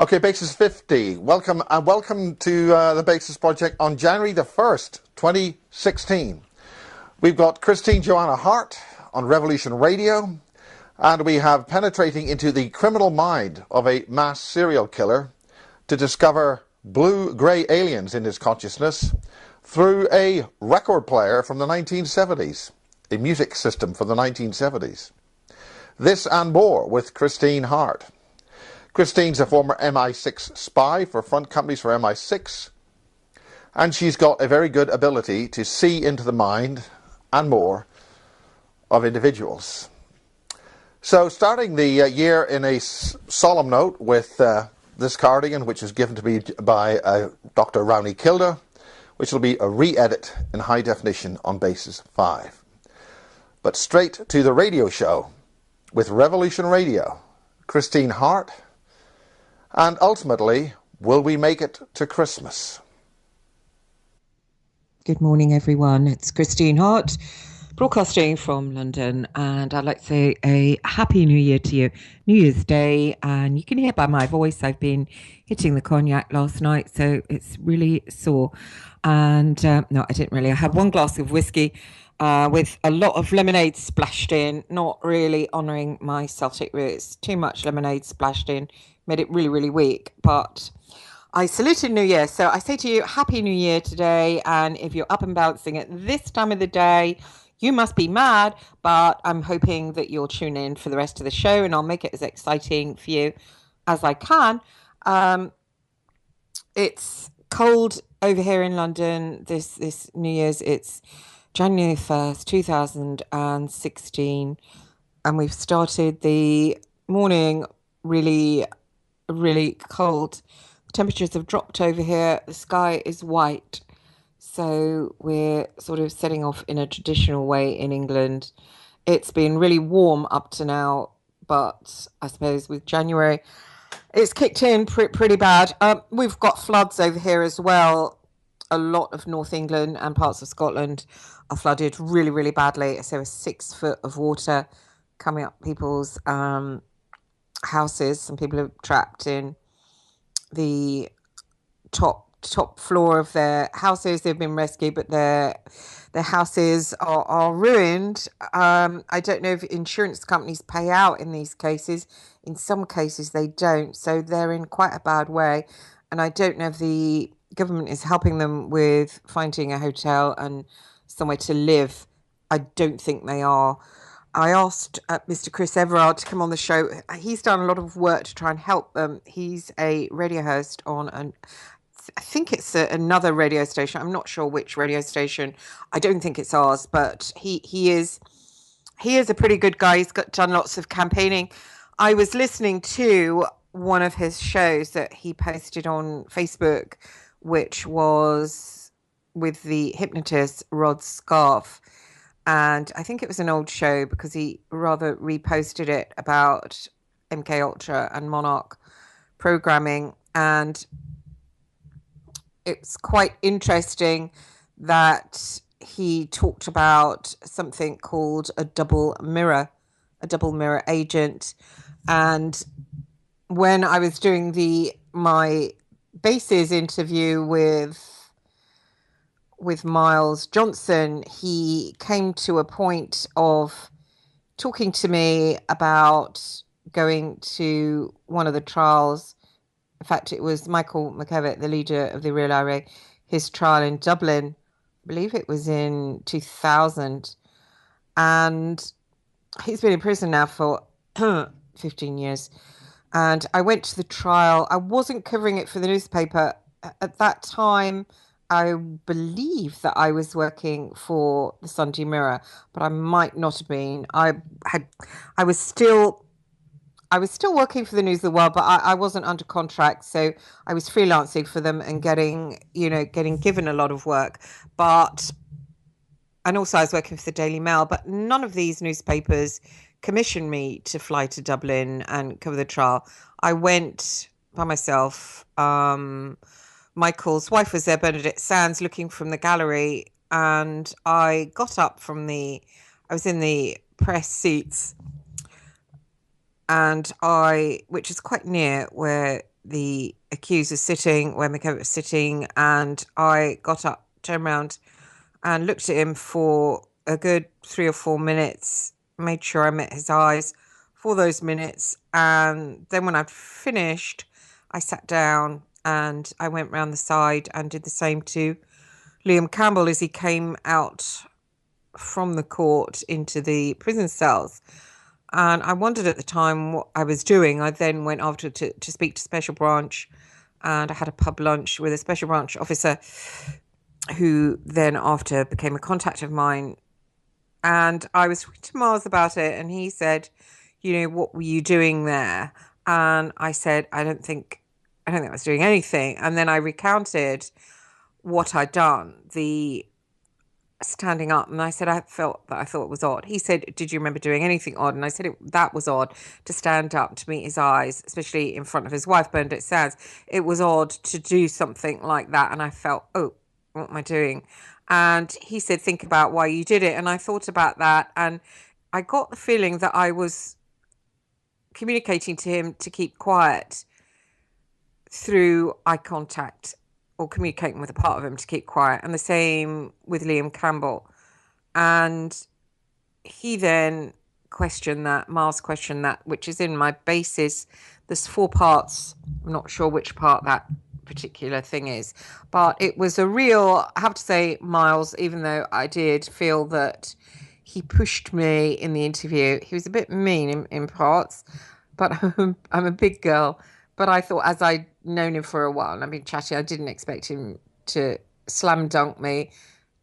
Okay, Basis 50. Welcome to the Basis Project on January the 1st, 2016. We've got Joanna Hart on Revolution Radio, and we have penetrating into the criminal mind of a mass serial killer to discover blue-grey aliens in his consciousness through a record player from the 1970s, a music system from the 1970s. This and more with Christine Hart. Christine's a former MI6 spy for front companies for MI6, and she's got a very good ability to see into the mind and more of individuals. So starting the year in a solemn note with this cardigan, which is given to me by Dr. Rowney Kilda, which will be a re-edit in high definition on Basis 5. But straight to the radio show with Revolution Radio, Christine Hart, and ultimately, will we make it to Christmas? Good morning, everyone. It's Christine Hart, broadcasting from London, and I'd like to say a Happy New Year to you. New Year's Day, and you can hear by my voice, I've been hitting the cognac last night, so it's really sore. And no, I didn't really. I had one glass of whiskey with a lot of lemonade splashed in, not really honouring my Celtic roots. Too much lemonade splashed in. Made it really, really weak, but I saluted New Year. So I say to you, Happy New Year today. And if you're up and bouncing at this time of the day, you must be mad, but I'm hoping that you'll tune in for the rest of the show and I'll make it as exciting for you as I can. It's cold over here in London this New Year's. It's January 1st, 2016. And we've started the morning really cold. The temperatures have dropped over here. The sky is white. So we're sort of setting off in a traditional way in England. It's been really warm up to now, but I suppose with January, it's kicked in pretty bad. We've got floods over here as well. A lot of North England and parts of Scotland are flooded really, really badly. So a 6 foot of water coming up people's houses. Some people are trapped in the top floor of their houses. They've been rescued, but their houses are ruined. I don't know if insurance companies pay out in these cases. In some cases they don't, so they're in quite a bad way, and I don't know if the government is helping them with finding a hotel and somewhere to live. I don't think they are. I asked Mr. Chris Everard to come on the show. He's done a lot of work to try and help them. He's a radio host on I think it's another radio station. I'm not sure which radio station. I don't think it's ours, but he is a pretty good guy. He's done lots of campaigning. I was listening to one of his shows that he posted on Facebook, which was with the hypnotist Rod Scarf. And I think it was an old show because he rather reposted it about MK Ultra and Monarch programming. And it's quite interesting that he talked about something called a double mirror agent. And when I was doing my Bases interview with Miles Johnson, he came to a point of talking to me about going to one of the trials. In fact, it was Michael McKevitt, the leader of the Real IRA, his trial in Dublin. I believe it was in 2000. And he's been in prison now for 15 years. And I went to the trial. I wasn't covering it for the newspaper. At that time, I believe that I was working for the Sunday Mirror, but I might not have been. I was still working for the News of the World, but I wasn't under contract, so I was freelancing for them and getting given a lot of work. And also I was working for the Daily Mail, but none of these newspapers commissioned me to fly to Dublin and cover the trial. I went by myself. Michael's wife was there, Bernadette Sands, looking from the gallery, and I got up I was in the press seats, and which is quite near where the accused was sitting, where McKenna was sitting, and I got up, turned around, and looked at him for a good 3 or 4 minutes, made sure I met his eyes for those minutes. And then when I'd finished, I sat down and I went round the side and did the same to Liam Campbell as he came out from the court into the prison cells. And I wondered at the time what I was doing. I then went after to speak to Special Branch, and I had a pub lunch with a Special Branch officer who then after became a contact of mine. And I was talking to Miles about it, and he said, what were you doing there? And I said, I don't think I was doing anything. And then I recounted what I'd done, the standing up, and I said I thought it was odd. He said, did you remember doing anything odd? And I said that was odd to stand up to meet his eyes, especially in front of his wife, Bernadette Sands. It was odd to do something like that, and I felt, oh, what am I doing? And he said, think about why you did it. And I thought about that, and I got the feeling that I was communicating to him to keep quiet through eye contact, or communicating with a part of him to keep quiet. And the same with Liam Campbell. And he then Miles questioned that, which is in my basis. There's 4 parts. I'm not sure which part that particular thing is. But it was a real, I have to say, Miles, even though I did feel that he pushed me in the interview, he was a bit mean in parts. But I'm a big girl. But I thought, as I'd known him for a while and I've been chatty, I didn't expect him to slam dunk me.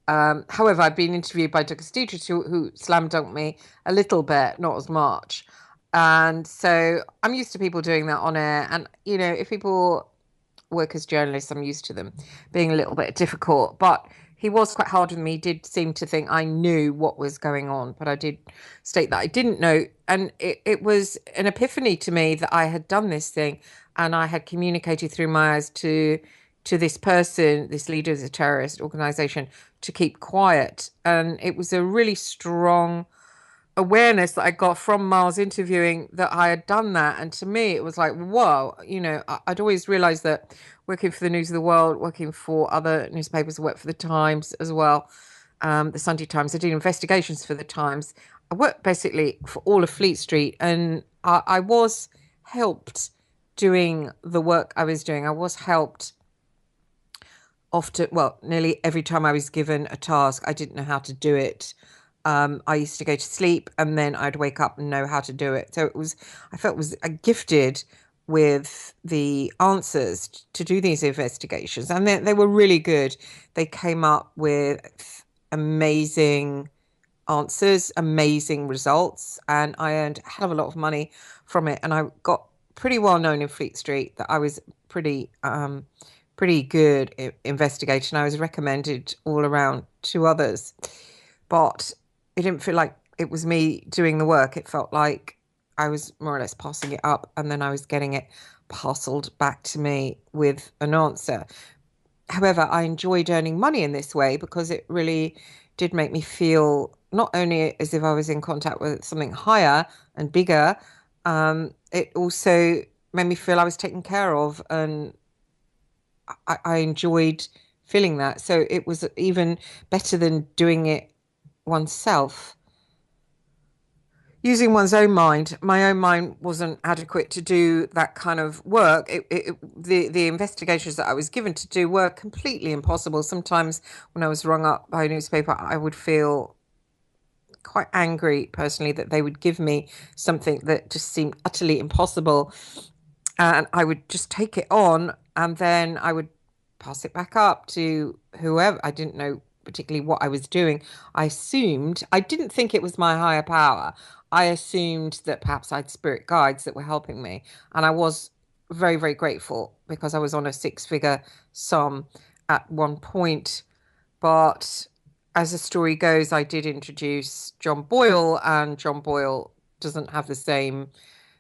However, I've been interviewed by Douglas Dietrich, who slam dunked me a little bit, not as much. And so I'm used to people doing that on air. And, if people work as journalists, I'm used to them being a little bit difficult. But he was quite hard with me. He did seem to think I knew what was going on, but I did state that I didn't know. And it was an epiphany to me that I had done this thing, and I had communicated through my eyes to this person, this leader of the terrorist organization, to keep quiet. And it was a really strong awareness that I got from Miles interviewing that I had done that. And to me, it was like, whoa, I'd always realized that working for the News of the World, working for other newspapers, I worked for the Times as well, the Sunday Times. I did investigations for the Times. I worked basically for all of Fleet Street, and I was helped doing the work I was doing. I was helped often, well, nearly every time I was given a task, I didn't know how to do it. I used to go to sleep and then I'd wake up and know how to do it. So I felt was gifted with the answers to do these investigations, and they were really good. They came up with amazing answers, amazing results, and I earned a hell of a lot of money from it. And I got pretty well known in Fleet Street that I was pretty good investigator. And I was recommended all around to others, but it didn't feel like it was me doing the work. It felt like I was more or less passing it up, and then I was getting it parceled back to me with an answer. However, I enjoyed earning money in this way because it really did make me feel not only as if I was in contact with something higher and bigger, it also made me feel I was taken care of, and I enjoyed feeling that. So it was even better than doing it oneself. Using one's own mind, my own mind wasn't adequate to do that kind of work. The investigations that I was given to do were completely impossible. Sometimes when I was rung up by a newspaper, I would feel quite angry personally that they would give me something that just seemed utterly impossible. And I would just take it on, and then I would pass it back up to whoever. I didn't know particularly what I was doing. I didn't think it was my higher power. I assumed that perhaps I had spirit guides that were helping me. And I was very, very grateful because I was on a 6-figure sum at one point. But as the story goes, I did introduce John Boyle, and John Boyle doesn't have the same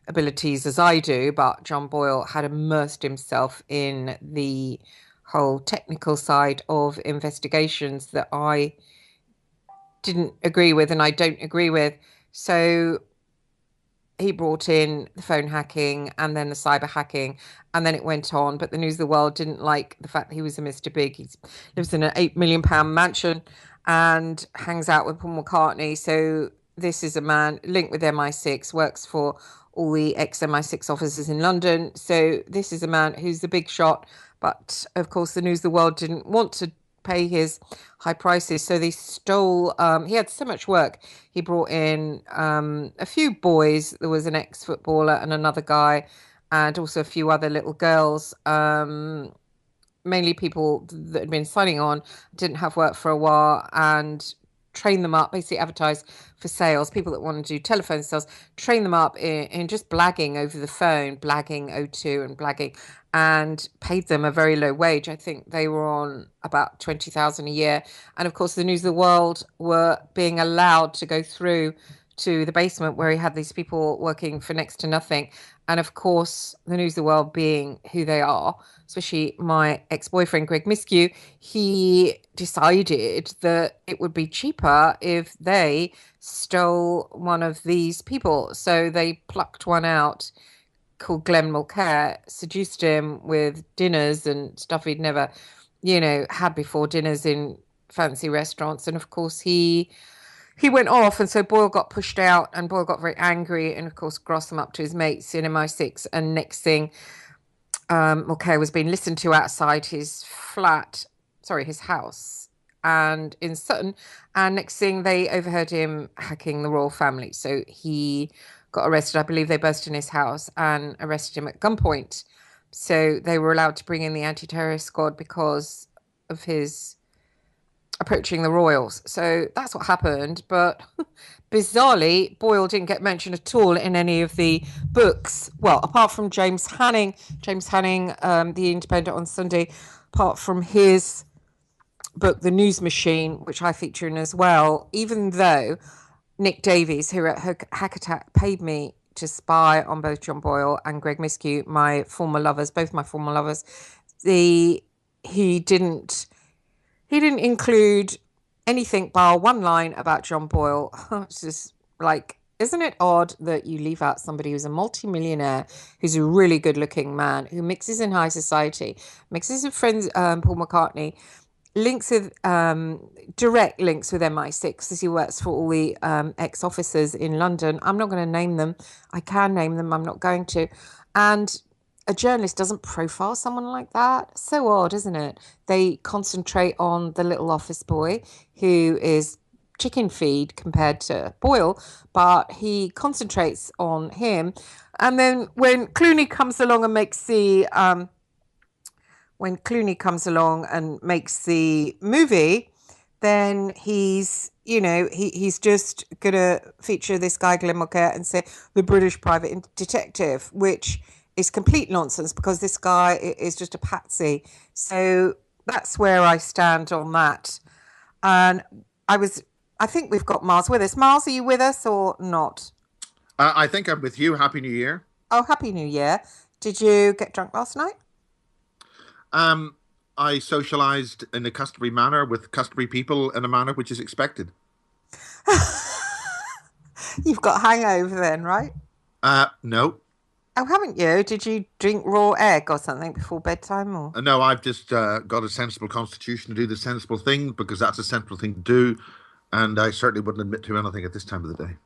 abilities as I do, but John Boyle had immersed himself in the whole technical side of investigations that I didn't agree with and I don't agree with. So he brought in the phone hacking and then the cyber hacking, and then it went on. But the News of the World didn't like the fact that he was a Mr. Big. He lives in an £8 million mansion and hangs out with Paul McCartney. So this is a man linked with MI6, works for all the ex MI6 officers in London. So this is a man who's the big shot. But of course, the News of the World didn't want to pay his high prices, so they stole. He had so much work. He brought in a few boys. There was an ex-footballer and another guy, and also a few other little girls. Mainly people that had been signing on, didn't have work for a while, and train them up, basically advertise for sales, people that want to do telephone sales, train them up in just blagging over the phone, blagging O2 and blagging, and paid them a very low wage. I think they were on about 20,000 a year. And of course, the News of the World were being allowed to go through to the basement where he had these people working for next to nothing. And of course, the News of the World being who they are, especially my ex-boyfriend, Greg Miskew, he decided that it would be cheaper if they stole one of these people. So they plucked one out called Glenn Mulcair, seduced him with dinners and stuff he'd never, had before, dinners in fancy restaurants. And of course, he went off, and so Boyle got pushed out, and Boyle got very angry, and of course grossed him up to his mates in MI6. And next thing, Mulcair was being listened to outside his his house, and in Sutton. And next thing, they overheard him hacking the royal family. So he got arrested. I believe they burst in his house and arrested him at gunpoint. So they were allowed to bring in the anti-terrorist squad because of his approaching the royals. So that's what happened. But bizarrely, Boyle didn't get mentioned at all in any of the books. Well, apart from James Hanning, The Independent on Sunday, apart from his book, The News Machine, which I feature in as well, even though Nick Davies, who at Hack Attack paid me to spy on both John Boyle and Greg Miskew, my former lovers, both my former lovers, he didn't include anything bar one line about John Boyle. It's just like, isn't it odd that you leave out somebody who's a multimillionaire, who's a really good-looking man, who mixes in high society, mixes with friends, Paul McCartney, links with direct links with MI6, as he works for all the ex-officers in London. I'm not going to name them. I can name them. I'm not going to. And a journalist doesn't profile someone like that. So odd, isn't it? They concentrate on the little office boy who is chicken feed compared to Boyle, but he concentrates on him. And then when Clooney comes along and makes the movie, then he's just gonna feature this guy Glenn Mulcair and say the British private detective, which is complete nonsense because this guy is just a patsy. So that's where I stand on that. And I think we've got Miles with us. Miles, are you with us or not? I think I'm with you. Happy New Year. Oh, Happy New Year. Did you get drunk last night? I socialized in a customary manner with customary people in a manner which is expected. You've got hangover then, right? No. Oh, haven't you? Did you drink raw egg or something before bedtime? Or No, I've just got a sensible constitution to do the sensible thing because that's a sensible thing to do. And I certainly wouldn't admit to anything at this time of the day.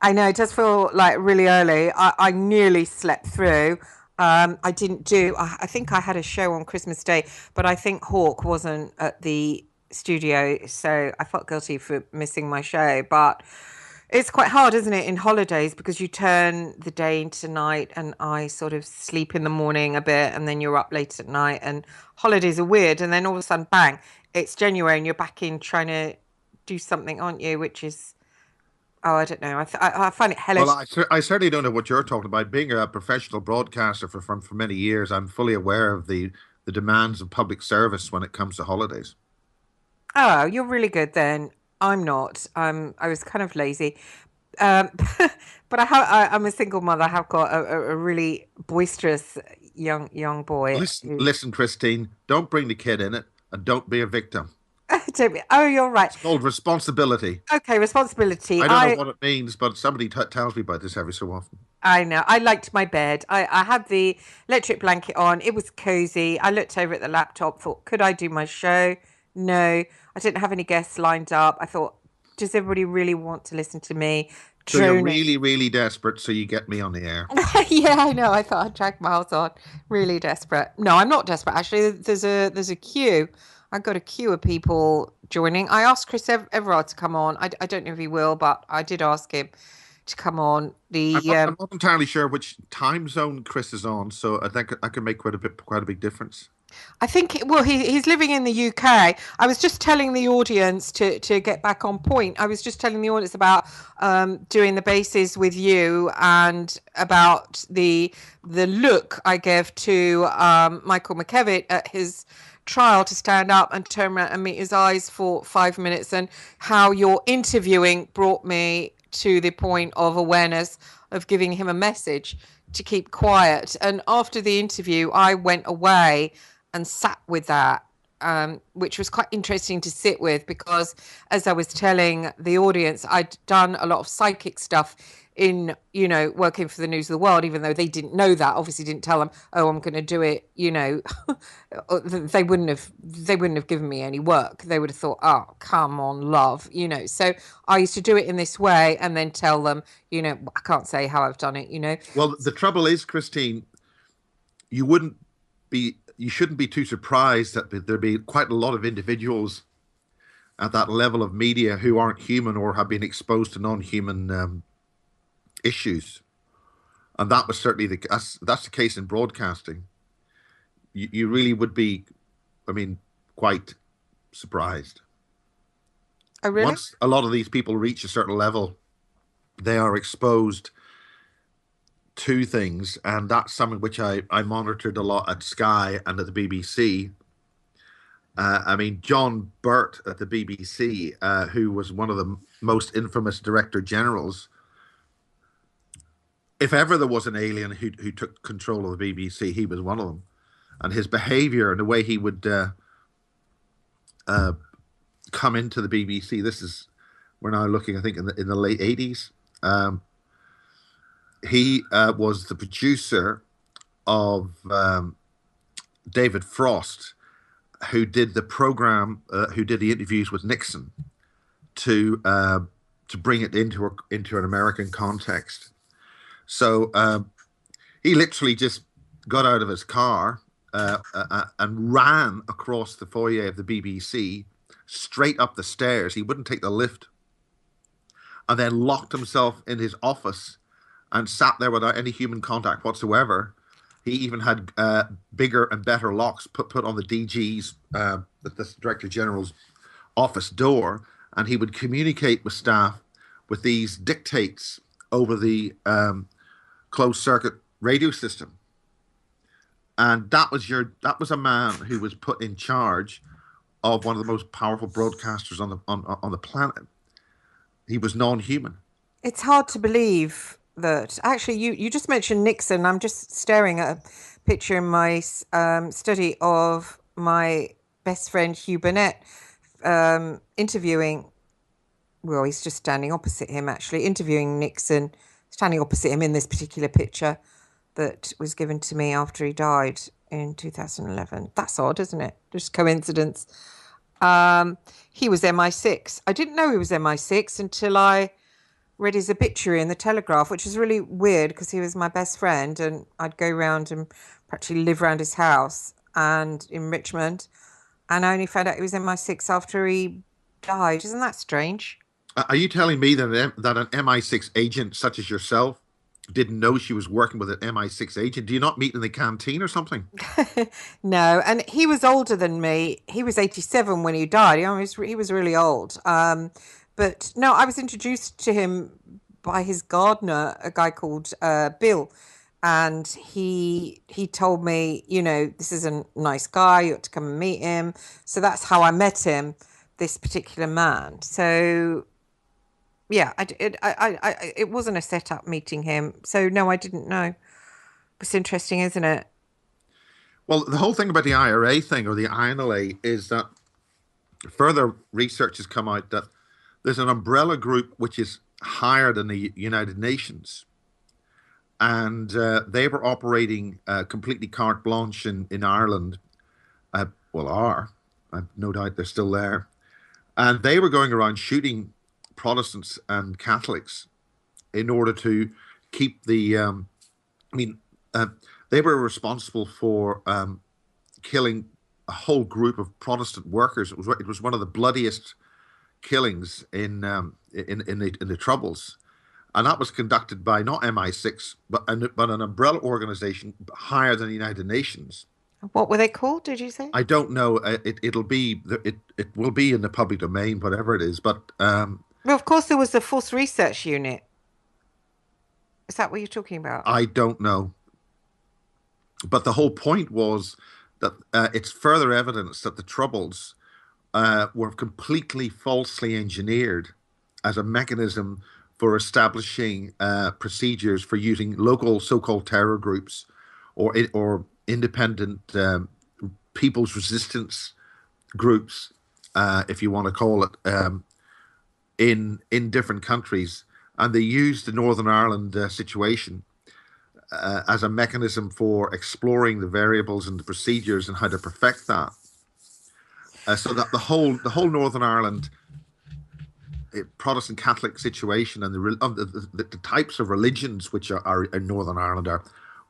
I know, it does feel like really early. I nearly slept through. I didn't do, I think I had a show on Christmas Day, but I think Hawk wasn't at the studio, so I felt guilty for missing my show. But it's quite hard, isn't it, in holidays, because you turn the day into night, and I sort of sleep in the morning a bit, and then you're up late at night, and holidays are weird, and then all of a sudden, bang, it's January, and you're back in trying to do something, aren't you, which is... Oh, I don't know. I find it hellish. Well, I certainly don't know what you're talking about. Being a professional broadcaster for many years, I'm fully aware of the demands of public service when it comes to holidays. Oh, you're really good then. I'm not. I was kind of lazy. Um, but I'm a single mother. I have got a really boisterous young boy. Listen, Christine, don't bring the kid in it and don't be a victim. Oh, you're right. It's called responsibility. Okay, responsibility. I don't know what it means, but somebody tells me about this every so often. I know. I liked my bed. I had the electric blanket on. It was cozy. I looked over at the laptop, thought, could I do my show? No, I didn't have any guests lined up. I thought, does everybody really want to listen to me So you're droning? really, really desperate, so you get me on the air. Yeah, I know. I thought I'd drag miles on. Really desperate. No, I'm not desperate. Actually, there's a queue. I've got a queue of people joining. I asked Chris Everard to come on. I don't know if he will, but I did ask him to come on. I'm not entirely sure which time zone Chris is on, so I think I can make quite a big difference. I think, well, he's living in the UK. I was just telling the audience to get back on point. I was just telling the audience about doing the bases with you and about the look I gave to Michael McKevitt at his trial to stand up and turn around and meet his eyes for 5 minutes, and how your interviewing brought me to the point of awareness of giving him a message to keep quiet. And after the interview, I went away and sat with that, which was quite interesting to sit with, because as I was telling the audience, I'd done a lot of psychic stuff in, working for the News of the World, even though they didn't know that. Obviously didn't tell them, oh, I'm going to do it, they wouldn't have given me any work. They would have thought, oh, come on, love, so I used to do it in this way and then tell them, I can't say how I've done it. Well, the trouble is, Christine, you shouldn't be too surprised that there be quite a lot of individuals at that level of media who aren't human or have been exposed to non-human issues, and that was certainly that's the case in broadcasting. You really would be, I mean, quite surprised. Oh, really? Once a lot of these people reach a certain level, they are exposed to things, and that's something which I monitored a lot at Sky and at the BBC. I mean, John Burt at the BBC, who was one of the most infamous director generals. If ever there was an alien who took control of the BBC, he was one of them. And his behaviour and the way he would come into the BBC. We're now looking, I think, in the late 80s. He was the producer of David Frost, who did the program, who did the interviews with Nixon to bring it into an American context. So he literally just got out of his car and ran across the foyer of the BBC, straight up the stairs. He wouldn't take the lift, and then locked himself in his office and sat there without any human contact whatsoever. He even had bigger and better locks put on the DG's, the Director General's office door, and he would communicate with staff with these dictates over the closed circuit radio system. And that was a man who was put in charge of one of the most powerful broadcasters on the planet. He was non-human. It's hard to believe that. Actually, you just mentioned Nixon. I'm just staring at a picture in my study of my best friend Hugh Burnett interviewing. Well, he's just standing opposite him, actually, interviewing Nixon, standing opposite him in this particular picture that was given to me after he died in 2011. That's odd, isn't it? Just coincidence. He was MI6. I didn't know he was MI6 until I read his obituary in the Telegraph, which is really weird because he was my best friend, and I'd go around and practically live around his house and in Richmond, and I only found out he was MI6 after he died. Isn't that strange? Are you telling me that an MI6 agent such as yourself didn't know she was working with an MI6 agent? Do you not meet in the canteen or something? No, and he was older than me. He was 87 when he died. He was really old. But no, I was introduced to him by his gardener, a guy called Bill. And he told me, this is a nice guy, you ought to come and meet him. So that's how I met him, this particular man. So yeah, it wasn't a setup meeting him. So no, I didn't know. It's interesting, isn't it? Well, the whole thing about the IRA thing, or the INLA, is that further research has come out that there's an umbrella group which is higher than the United Nations, and they were operating completely carte blanche in Ireland. Well, are I've no doubt they're still there, and they were going around shooting Protestants and Catholics in order to keep the. I mean, uh, they were responsible for killing a whole group of Protestant workers. It was one of the bloodiest killings in the Troubles, and that was conducted by not MI6 but an umbrella organization higher than the United Nations. What were they called, did you say? I don't know. It will be in the public domain, whatever it is. But Well, of course, there was the Force Research Unit. Is that what you're talking about? I don't know. But the whole point was that it's further evidence that the Troubles were completely falsely engineered as a mechanism for establishing procedures for using local so-called terror groups or independent people's resistance groups, if you want to call it, in different countries, and they used the Northern Ireland situation as a mechanism for exploring the variables and the procedures and how to perfect that. So that the whole Northern Ireland Protestant Catholic situation and the types of religions which are in Northern Ireland are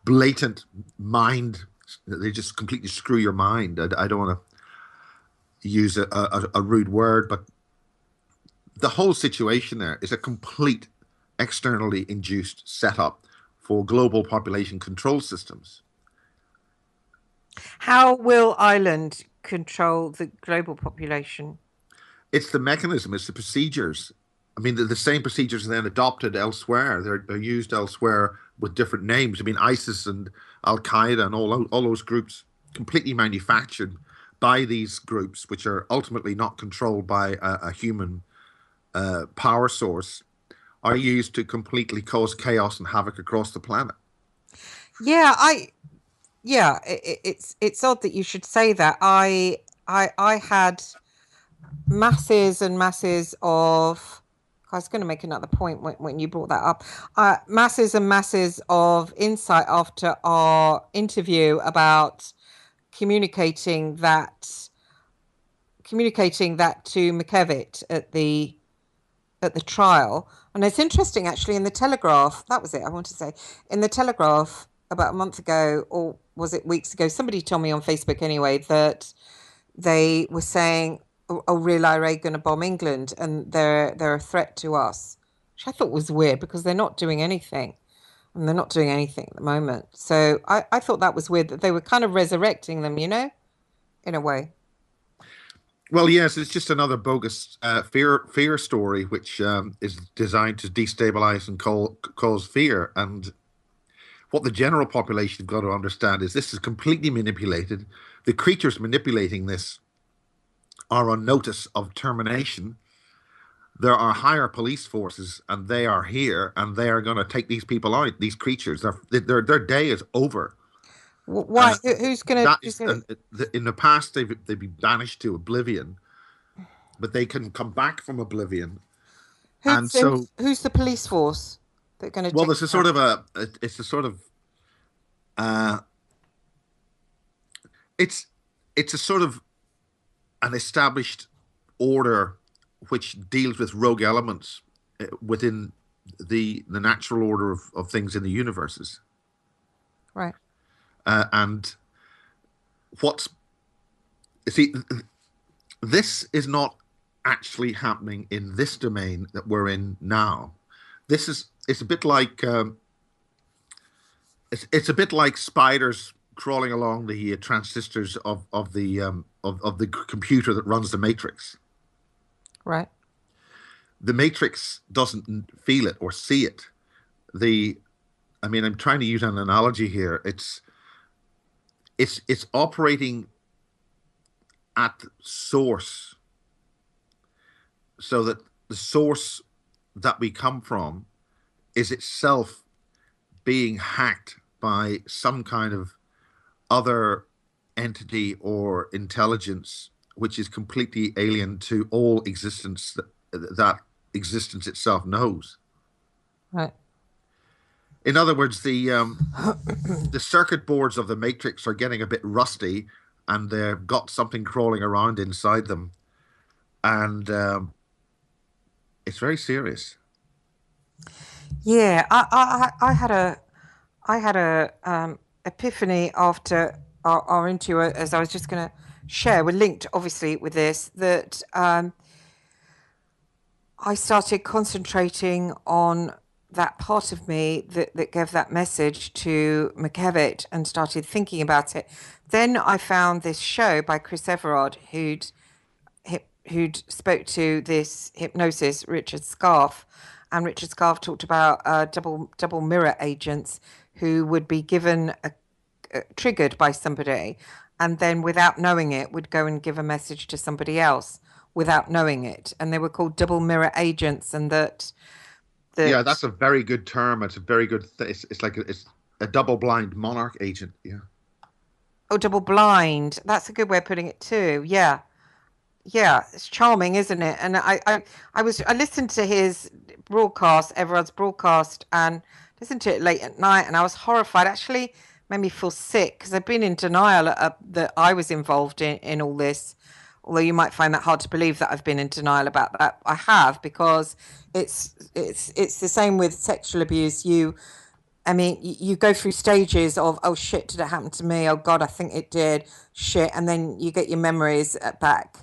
blatant mind. They just completely screw your mind. I don't want to use a rude word, but the whole situation there is a complete externally induced setup for global population control systems. How will Ireland control the global population? It's the mechanism, it's the procedures. I mean, the same procedures are then adopted elsewhere. They're used elsewhere with different names. I mean, ISIS and Al Qaeda and all those groups, completely manufactured by these groups, which are ultimately not controlled by a human power source, are used to completely cause chaos and havoc across the planet. Yeah, it's odd that you should say that. I had masses and masses of. I was going to make another point when you brought that up. Masses and masses of insight after our interview about communicating that to McKevitt at the trial. And it's interesting, actually, in the Telegraph, that was it, I want to say, in the Telegraph about a month ago, or was it weeks ago, somebody told me on Facebook anyway, that they were saying, oh, real IRA going to bomb England and they're a threat to us, which I thought was weird because they're not doing anything. And they're not doing anything at the moment. So I thought that was weird that they were kind of resurrecting them, in a way. Well, yes, it's just another bogus fear story, which is designed to destabilize and cause fear. And what the general population have got to understand is this is completely manipulated. The creatures manipulating this are on notice of termination. There are higher police forces, and they are here, and they are going to take these people out. These creatures, their day is over. Why? Who's gonna? That Who's is, gonna? in the past, they've been banished to oblivion, but they can come back from oblivion. And so, Who's the police force that are going to well, take there's a them sort of a, it's a sort of, uh, it's a sort of an established order which deals with rogue elements within the natural order of things in the universes. Right. And what's see, this is not actually happening in this domain that we're in now. It's a bit like it's a bit like spiders crawling along the transistors of the computer that runs the matrix. Right. The matrix doesn't feel it or see it. The I mean, I'm trying to use an analogy here. It's operating at source, so that the source that we come from is itself being hacked by some kind of other entity or intelligence which is completely alien to all existence that existence itself knows. Right. In other words, the circuit boards of the matrix are getting a bit rusty, and they've got something crawling around inside them, and it's very serious. Yeah, I had a epiphany after our interview, as I was just going to share. We're linked, obviously, with this, that I started concentrating on that part of me that gave that message to McKevitt and started thinking about it. Then I found this show by Chris Everard, who'd spoke to this hypnosis, Richard Scarf, and Richard Scarf talked about double mirror agents who would be given triggered by somebody, and then without knowing it, would go and give a message to somebody else without knowing it, and they were called double mirror agents, and Yeah, that that's a very good term. It's a very good. It's like it's a double blind monarch agent. Yeah. oh, double blind. That's a good way of putting it too. Yeah. Yeah, it's charming, isn't it? And I listened to his broadcast, Everard's broadcast, and listened to it late at night, and I was horrified. Actually, made me feel sick because I've been in denial that I was involved in all this. Although you might find that hard to believe that I've been in denial about that, I have, because it's the same with sexual abuse. I mean, you go through stages of, oh shit, did it happen to me? Oh God, I think it did. Shit, and then you get your memories back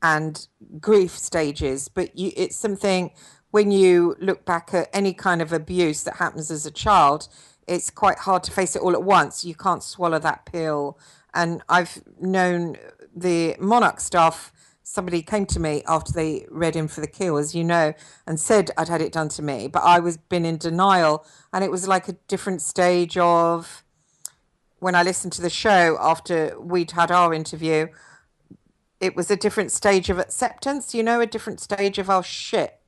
and grief stages. But it's something, when you look back at any kind of abuse that happens as a child, it's quite hard to face it all at once. You can't swallow that pill. And I've known the Monarch stuff. Somebody came to me after they read In for the Kill, as you know, and said I'd had it done to me, but I was been in denial. And it was like a different stage of, when I listened to the show after we'd had our interview, it was a different stage of acceptance, a different stage of, oh shit.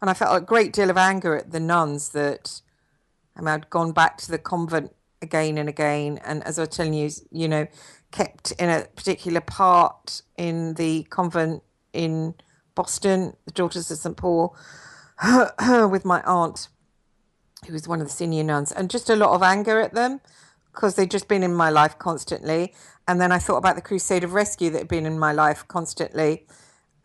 And I felt a great deal of anger at the nuns that, I mean, I'd gone back to the convent again and again. And as I was telling you, kept in a particular part in the convent in Boston, the Daughters of St. Paul, with my aunt, who was one of the senior nuns, and just a lot of anger at them because they'd just been in my life constantly. And then I thought about the Crusade of Rescue that had been in my life constantly.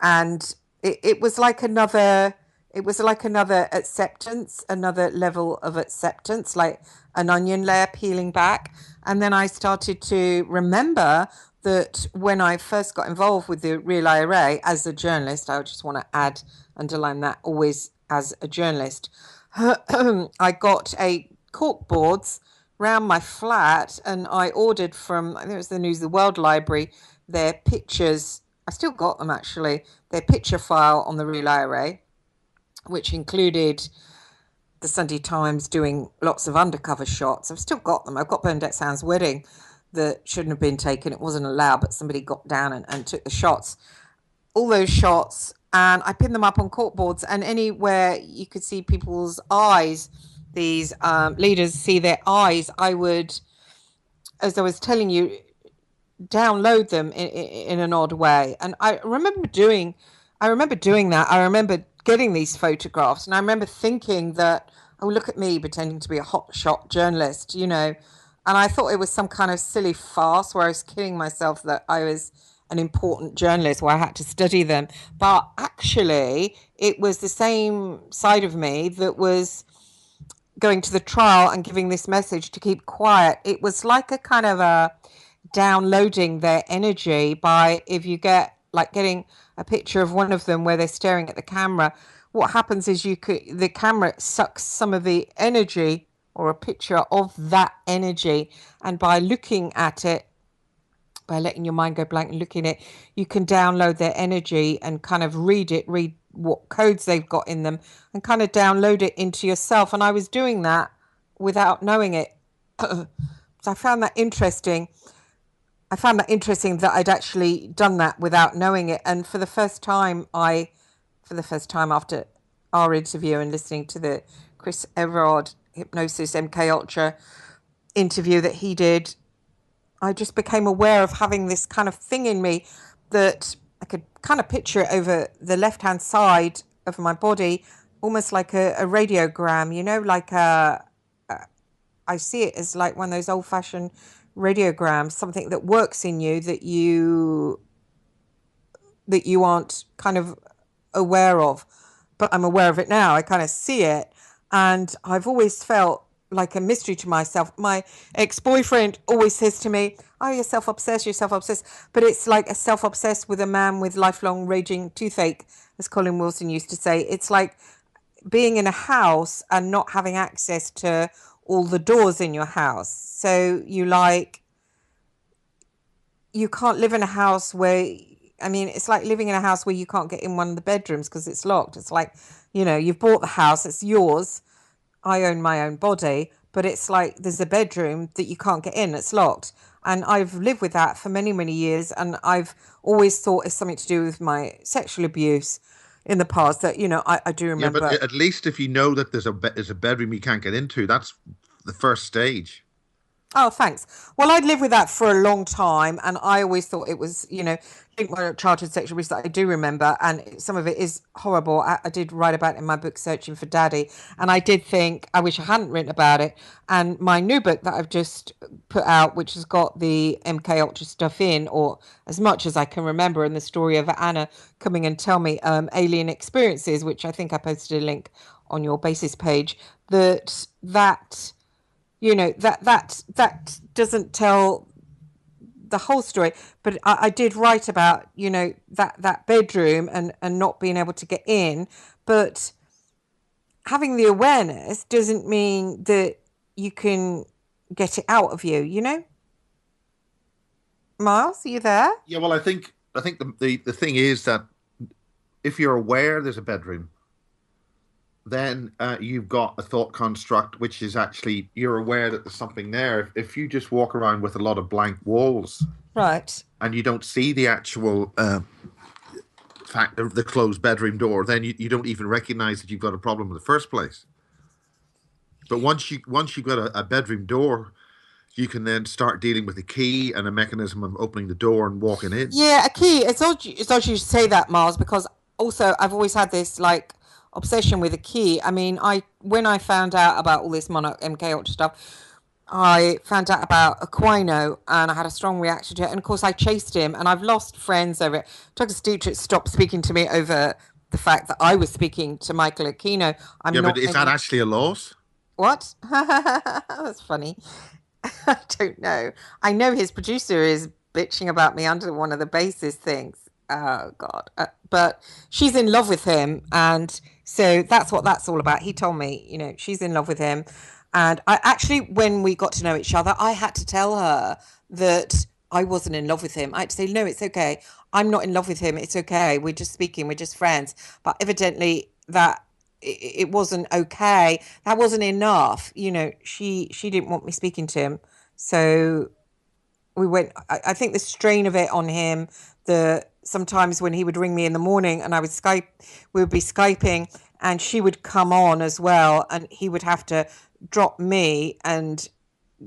And it was like another acceptance, another level of acceptance, like an onion layer peeling back. And then I started to remember that when I first got involved with the Real IRA as a journalist, I just want to underline that, always as a journalist, I got a cork boards round my flat, and I ordered from, I think it was the News of the World Library, their pictures. I still got them, actually, their picture file on the Real IRA, which included the Sunday Times doing lots of undercover shots. I've still got them. I've got Bernadette Sound's wedding that shouldn't have been taken. It wasn't allowed, but somebody got down and took the shots. All those shots, and I pinned them up on corkboards, and anywhere you could see people's eyes, these leaders see their eyes, I would, as I was telling you, download them in an odd way. And I remember doing that. I remember getting these photographs, and I remember thinking that, oh, look at me pretending to be a hotshot journalist, and I thought it was some kind of silly farce where I was kidding myself that I was an important journalist where I had to study them. But actually, it was the same side of me that was going to the trial and giving this message to keep quiet. It was like a kind of a downloading their energy by, if you get like getting a picture of one of them where they're staring at the camera, what happens is the camera sucks some of the energy, or a picture of that energy, and by looking at it, by letting your mind go blank and looking at it, you can download their energy and kind of read what codes they've got in them, and kind of download it into yourself. And I was doing that without knowing it. So I found that interesting. That I'd actually done that without knowing it. And for the first time after our interview and listening to the Chris Everard Hypnosis MK Ultra interview that he did, I just became aware of having this kind of thing in me that could kind of picture it over the left-hand side of my body, almost like a radiogram, like I see it as like one of those old-fashioned radiograms, something that works in you that you aren't kind of aware of, but I'm aware of it now. I kind of see it, and I've always felt like a mystery to myself. My ex-boyfriend always says to me, "Oh, you're self-obsessed, you're self-obsessed," but it's like a self-obsessed with a man with lifelong raging toothache, as Colin Wilson used to say. It's like being in a house and not having access to all the doors in your house. So you can't live in a house where, I mean, it's like living in a house where you can't get in one of the bedrooms because it's locked. It's like, you've bought the house, it's yours. I own my own body, but it's like there's a bedroom that you can't get in, it's locked. And I've lived with that for many, many years. And I've always thought it's something to do with my sexual abuse in the past that, I do Yeah, remember. but at least if you know that there's a bedroom you can't get into, that's the first stage. Oh, thanks. Well, I'd lived with that for a long time, and I always thought it was, linked my childhood sexual abuse that I do remember, and some of it is horrible. I did write about it in my book, Searching for Daddy, and I did think I wish I hadn't written about it. And my new book that I've just put out, which has got the MK Ultra stuff in, or as much as I can remember, and the story of Anna coming and tell me alien experiences, which I think I posted a link on your basis page, that that doesn't tell the whole story, but I did write about that bedroom and not being able to get in, but having the awareness doesn't mean that you can get it out of you. Miles, are you there? Yeah, well, I think the thing is that if you're aware there's a bedroom, then you've got a thought construct, which is actually you're aware that there's something there. If you just walk around with a lot of blank walls Right. and you don't see the actual fact of the closed bedroom door, then you don't even recognize that you've got a problem in the first place. But once you've got a bedroom door, you can then start dealing with the key and a mechanism of opening the door and walking in. Yeah, a key. It's odd you say that, Miles, because also I've always had this like obsession with a key. I mean, when I found out about all this Monarch MK Ultra stuff, I found out about Aquino and I had a strong reaction to it. And of course, I chased him, and I've lost friends over it. Douglas Dietrich stopped speaking to me over the fact that I was speaking to Michael Aquino. I'm Yeah, not but is that able. actually a loss? What? That's funny. I don't know. I know his producer is bitching about me under one of the basis things. Oh God! But she's in love with him, and so that's what that's all about. He told me, she's in love with him, and I actually, when we got to know each other, I had to tell her that I wasn't in love with him. I had to say, no, it's okay. I'm not in love with him. It's okay. We're just speaking. We're just friends. But evidently, that it wasn't okay. That wasn't enough. She didn't want me speaking to him, so we went. I think the strain of it on him, the sometimes when he would ring me in the morning and we would be Skyping, and she would come on as well, and he would have to drop me and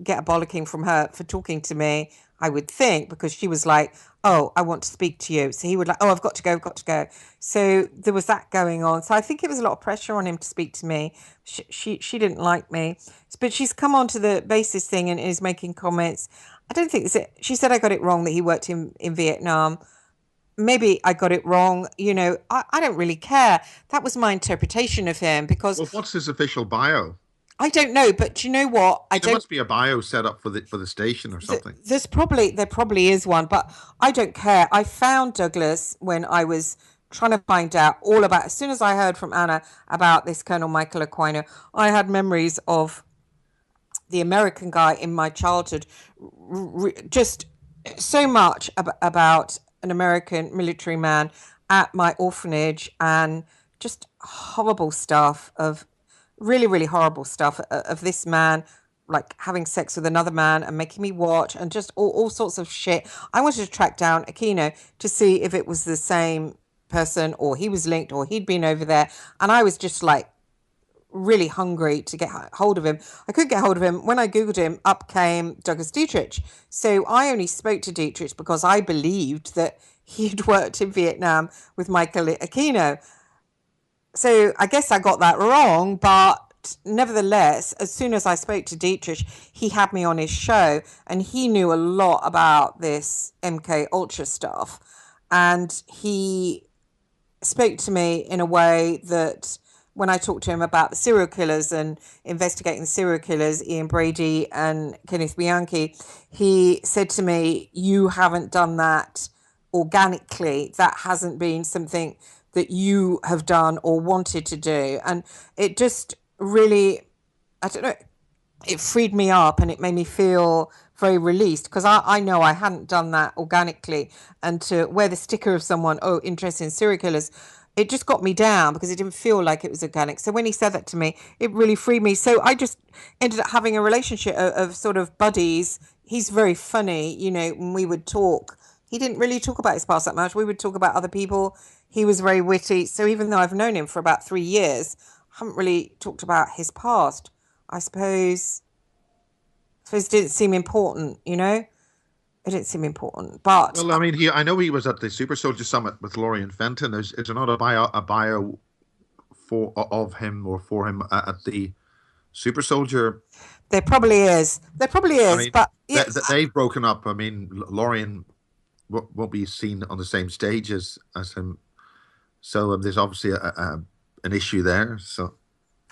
get a bollocking from her for talking to me, I would think, because she was like, oh, I want to speak to you. So he would like, oh, I've got to go, got to go. So there was that going on. So I think it was a lot of pressure on him to speak to me. She didn't like me, but she's come on to the basis thing and is making comments. I don't think it's it. She said I got it wrong that he worked in Vietnam. Maybe I got it wrong. I don't really care. That was my interpretation of him because Well, what's his official bio? I don't know. But you know what? I There don't. must be a bio set up for the station or something. There probably is one, but I don't care. I found Douglas when I was trying to find out all about. As soon as I heard from Anna about this Colonel Michael Aquino, I had memories of the American guy in my childhood. Just so much about an American military man at my orphanage, and just horrible stuff of really, really horrible stuff of this man like having sex with another man and making me watch, and just all sorts of shit. I wanted to track down Aquino to see if it was the same person or he was linked or he'd been over there. And I was just like really hungry to get hold of him. I couldn't get hold of him. When I Googled him, up came Douglas Dietrich. So I only spoke to Dietrich because I believed that he'd worked in Vietnam with Michael Aquino. So I guess I got that wrong, but nevertheless, as soon as I spoke to Dietrich, he had me on his show, and he knew a lot about this MK Ultra stuff, and he spoke to me in a way that when I talked to him about the serial killers and investigating the serial killers, Ian Brady and Kenneth Bianchi, he said to me, "You haven't done that organically. That hasn't been something that you have done or wanted to do." And it just really, I don't know, it freed me up and it made me feel very released, because I know I hadn't done that organically. And to wear the sticker of someone, oh, interested in serial killers, it just got me down because it didn't feel like it was organic. So when he said that to me, it really freed me. So I just ended up having a relationship of sort of buddies. He's very funny, you know, when we would talk. He didn't really talk about his past that much. We would talk about other people. He was very witty. So even though I've known him for about 3 years, I haven't really talked about his past. I suppose it didn't seem important, you know? It didn't seem important. But Well, I mean, I know he was at the Super Soldier Summit with Lorien Fenton. Is there not a bio of him or for him at the Super Soldier? there probably is. There probably I is. mean, But yeah, they've broken up. I mean, Lorien won't be seen on the same stage as him. So there's obviously an issue there. So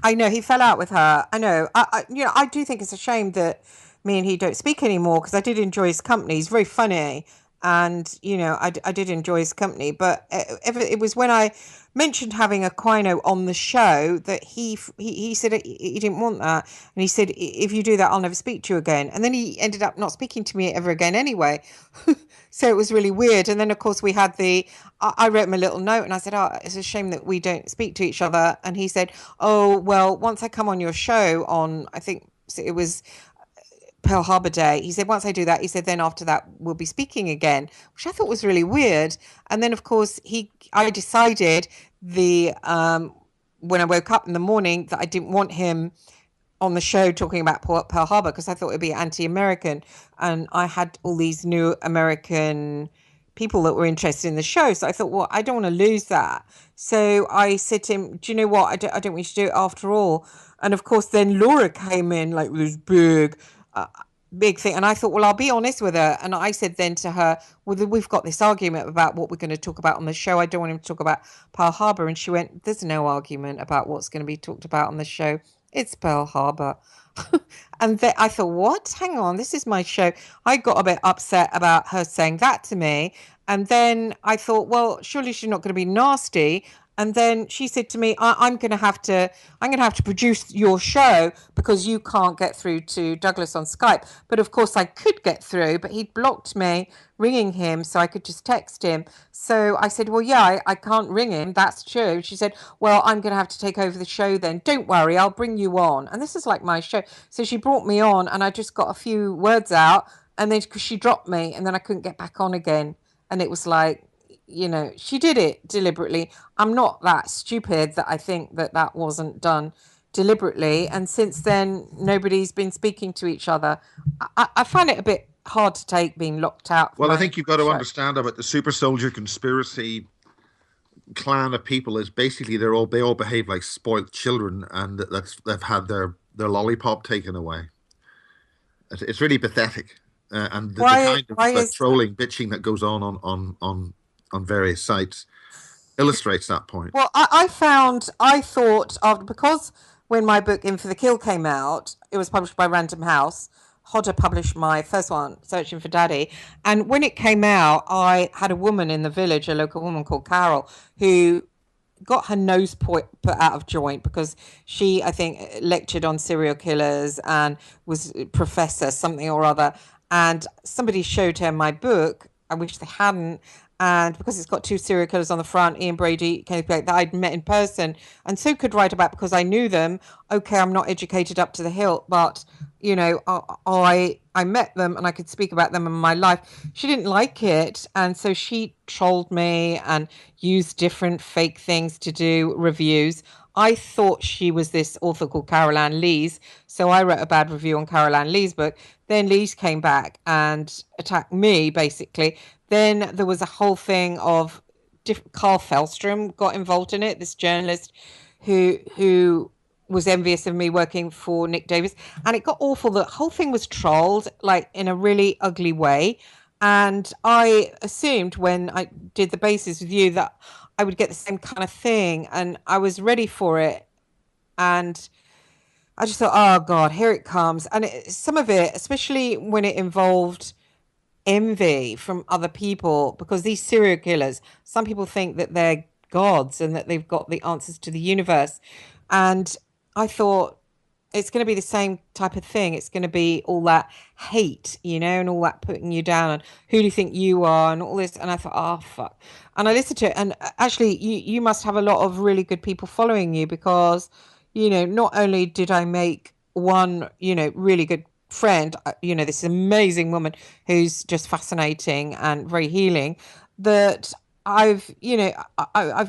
I know he fell out with her. I know. You know, I do think it's a shame that me and he don't speak anymore, because I did enjoy his company. He's very funny, and you know, I did enjoy his company. But it was when I mentioned having Aquino on the show that he said he didn't want that, and he said, if you do that, I'll never speak to you again. And then he ended up not speaking to me ever again anyway. So it was really weird. And then, of course, we had I wrote him a little note and I said, oh, it's a shame that we don't speak to each other. And he said, oh, well, once I come on your show on, I think it was Pearl Harbor Day, he said, once I do that, he said, then after that, we'll be speaking again, which I thought was really weird. And then, of course, I decided when I woke up in the morning that I didn't want him on the show talking about Pearl Harbor, because I thought it'd be anti-American, and I had all these new American people that were interested in the show. So I thought, well, I don't want to lose that. So I said to him, do you know what? I don't want you to do it after all. And of course, then Laura came in like with this big thing. And I thought, well, I'll be honest with her. And I said then to her, well, we've got this argument about what we're going to talk about on the show. I don't want him to talk about Pearl Harbor. And she went, there's no argument about what's going to be talked about on the show. It's Pearl Harbor. And then I thought, what? Hang on, this is my show. I got a bit upset about her saying that to me. And then I thought, well, surely she's not going to be nasty. And then she said to me, I'm going to have to produce your show because you can't get through to Douglas on Skype. But of course I could get through, but he'd blocked me ringing him, so I could just text him. So I said, well, yeah, I can't ring him. That's true. She said, well, I'm going to have to take over the show then. Don't worry, I'll bring you on. And this is like my show. So she brought me on and I just got a few words out, and then she dropped me and then I couldn't get back on again. And it was like, you know, she did it deliberately. I'm not that stupid that I think that wasn't done deliberately. And since then, nobody's been speaking to each other. I find it a bit hard to take being locked out. Well, I think you've got to understand about the Super Soldier conspiracy clan of people is basically they all behave like spoiled children, and they've had their lollipop taken away. It's really pathetic, and the kind of trolling, bitching that goes on various sites illustrates that point. Well, I thought after, because when my book In for the Kill came out, it was published by Random House. Hodder published my first one, Searching for Daddy. And when it came out, I had a woman in the village, a local woman called Carol, who got her nose put out of joint because she, I think, lectured on serial killers and was a professor, something or other. And somebody showed her my book. I wish they hadn't. And because it's got two serial killers on the front, Ian Brady, Kenneth Blake, that I'd met in person and so could write about because I knew them. Okay, I'm not educated up to the hilt, but you know, I met them and I could speak about them in my life. She didn't like it, and so she trolled me and used different fake things to do reviews. I thought she was this author called Carol Ann Lees, so I wrote a bad review on Carol Ann Lees' book. Then Lees came back and attacked me, basically. Then there was a whole thing of Carl Fellstrom got involved in it, this journalist who was envious of me working for Nick Davis, and it got awful. The whole thing was trolled like in a really ugly way, and I assumed when I did the basis with you that I would get the same kind of thing, and I was ready for it, and I just thought, oh God, here it comes. And some of it, especially when it involved envy from other people, because these serial killers, some people think that they're gods and that they've got the answers to the universe. And I thought it's going to be the same type of thing. It's going to be all that hate, and all that putting you down and who do you think you are and all this. And I thought, oh, fuck. And I listened to it. And actually, you must have a lot of really good people following you because, not only did I make one, really good friend, this amazing woman who's just fascinating and very healing, that I've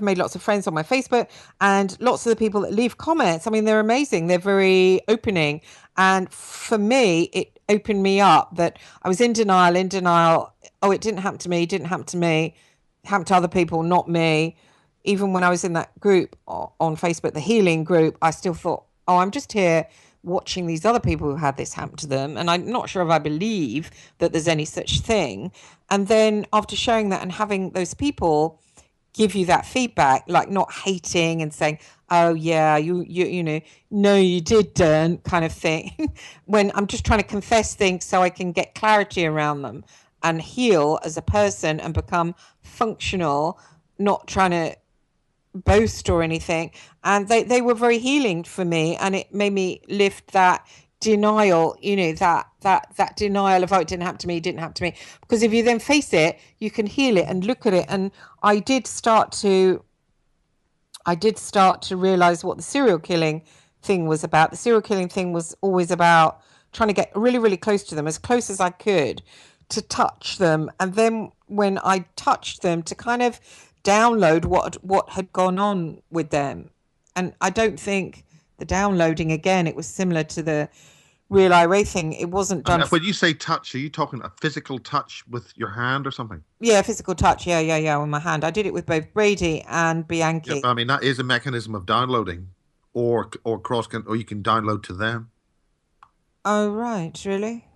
made lots of friends on my Facebook, and lots of the people that leave comments, I mean, they're amazing. They're very opening. And for me, it opened me up that I was in denial. Oh, it didn't happen to me, didn't happen to me, it happened to other people, not me. Even when I was in that group on Facebook, the healing group, I still thought, oh, I'm just here watching these other people who had this happen to them. And I'm not sure if I believe that there's any such thing. And then after sharing that and having those people give you that feedback, like not hating and saying, oh yeah, no, you didn't kind of thing. When I'm just trying to confess things so I can get clarity around them and heal as a person and become functional, not trying to boast or anything. And they were very healing for me, and it made me lift that denial, that denial of, oh, it didn't happen to me, it didn't happen to me. Because if you then face it, you can heal it and look at it. And I did start to realize what the serial killing thing was about. The serial killing thing was always about trying to get really, really close to them, as close as I could, to touch them. And then when I touched them, to kind of download what had gone on with them. And I don't think the downloading, again, it was similar to the real IRA thing. It wasn't done. When you say touch, are you talking a physical touch with your hand or something? Yeah, physical touch. Yeah, with my hand. I did it with both Brady and Bianchi. Yeah, I mean, that is a mechanism of downloading, or or you can download to them. Oh, right, really?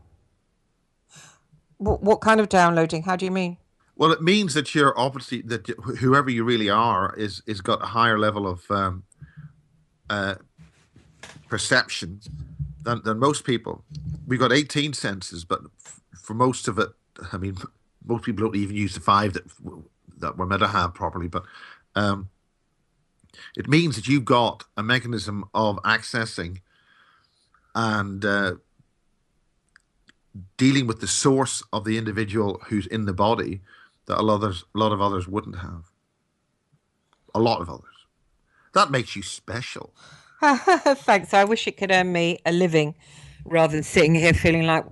What kind of downloading? How do you mean? Well, it means that you're obviously that whoever you really are is got a higher level of perception than most people. We've got 18 senses, but for most of it, I mean, most people don't even use the 5 that we're meant to have properly. But it means that you've got a mechanism of accessing and dealing with the source of the individual who's in the body that a lot of others wouldn't have. A lot of others. That makes you special. Thanks. I wish it could earn me a living rather than sitting here feeling like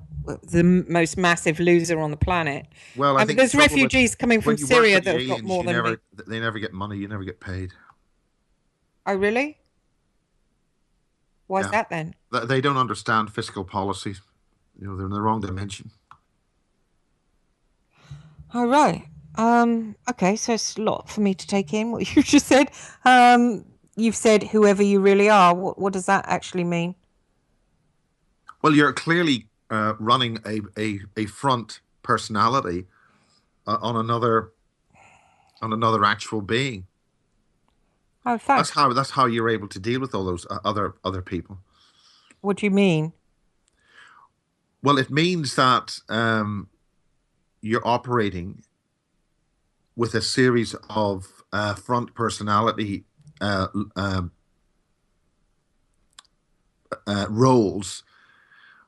the most massive loser on the planet. Well, I think there's refugees coming from Syria that have got more than me. They never get money. You never get paid. Oh, really? Why is that then? They don't understand fiscal policies. They're in the wrong dimension. Oh, right. Okay, so it's a lot for me to take in what you just said. You've said whoever you really are. What does that actually mean? Well, you're clearly running a front personality on another actual being. Oh, thanks. That's how you're able to deal with all those other people. What do you mean? Well, it means that you're operating with a series of front personality roles,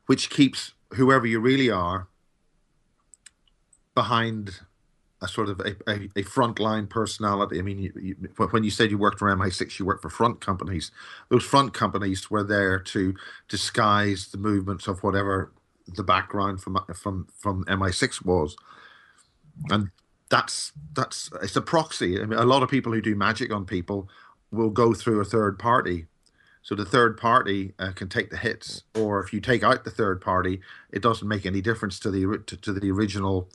which keeps whoever you really are behind a sort of a frontline personality. I mean, when you said you worked for MI6, you worked for front companies. Those front companies were there to disguise the movements of whatever the background from MI6 was, and that's it's a proxy. I mean, a lot of people who do magic on people will go through a third party, so the third party can take the hits, or if you take out the third party, it doesn't make any difference to the original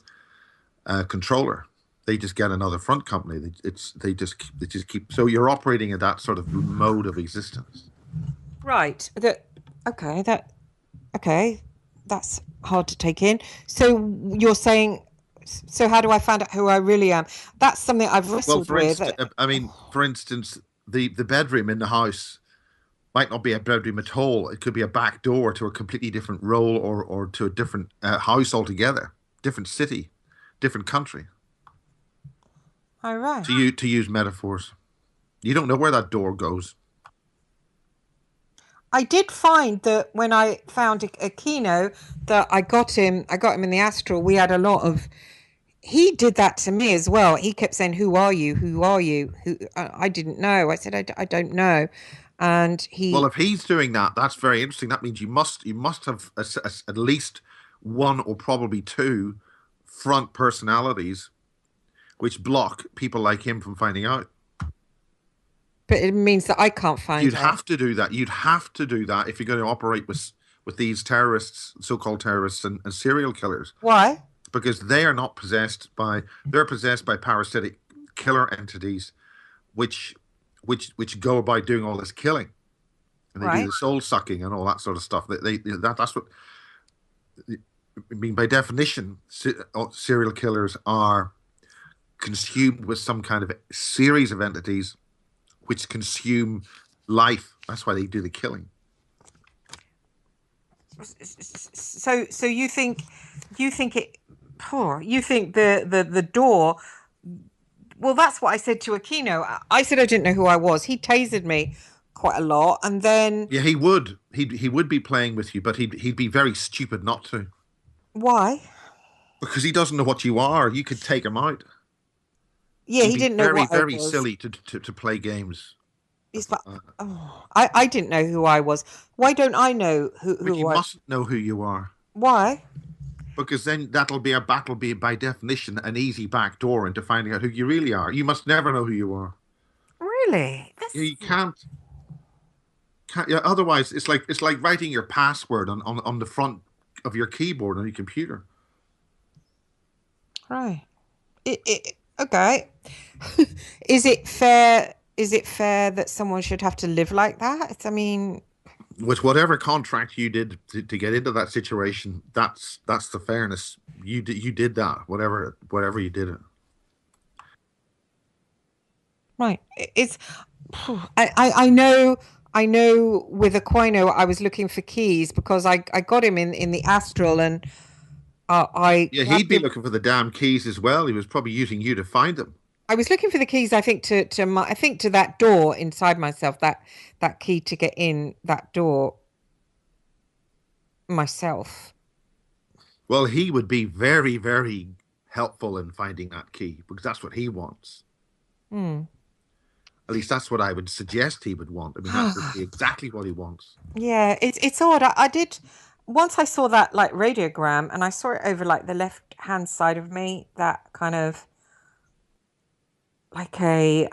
controller. They just get another front company. They just keep. So you're operating at that sort of mode of existence. Right. Okay, okay. That's hard to take in. So you're saying, so how do I find out who I really am? That's something I've Well, wrestled for with. instance, for instance, the bedroom in the house might not be a bedroom at all. It could be a back door to a completely different role, or to a different house altogether, different city, different country. All right. To use metaphors, you don't know where that door goes. I did find that when I found Aquino, that I got him in the astral. We had a lot of. He did that to me as well. He kept saying, "Who are you? Who are you?" Who I didn't know. I said, I don't know," and Well, he. if he's doing that, that's very interesting. That means you must have at least one or probably two front personalities which block people like him from finding out. But it means that I can't find You'd out. have to do that. You'd have to do that if you're going to operate with these terrorists, so-called terrorists, and serial killers, Why? because they are not possessed by. They're possessed by parasitic killer entities, which which go about doing all this killing, and they do Right. the soul sucking and all that sort of stuff. That's what I mean by definition. Serial killers are consumed with some kind of series of entities which consume life. That's why they do the killing. So you think it. Oh, you think the door. Well, that's what I said to Aquino. I said I didn't know who I was. He tasered me quite a lot, and then Yeah, he would. He would be playing with you, but he'd be very stupid not to, why? because he doesn't know what you are. You could take him out. Yeah, He'd he be didn't know very what I very was. silly to play games. He's like, oh, I didn't know who I was. Why don't I know But you who I? mustn't know who you are, Why? because then that'll be by definition an easy back door into finding out who you really are. You must never know who you are. Really? You can't. Yeah, otherwise, it's like writing your password on the front of your keyboard on your computer. Right. Okay. Is it fair? Is it fair that someone should have to live like that? I mean, With whatever contract you did to get into that situation, that's the fairness. You did that. Whatever you did it. right. It's. I know. I know. With Aquino, I was looking for keys because I got him in the astral, and I Yeah, he'd grabbed be him. looking for the damn keys as well. He was probably using you to find them. I was looking for the keys. I think to my. I think to that door inside myself. That key to get in that door myself. Well, he would be very, very helpful in finding that key because that's what he wants. Hmm. At least that's what I would suggest he would want. I mean, that would be exactly what he wants. Yeah, it's odd. I did once I saw that like radiogram and I saw it over like the left hand side of me, that kind of like a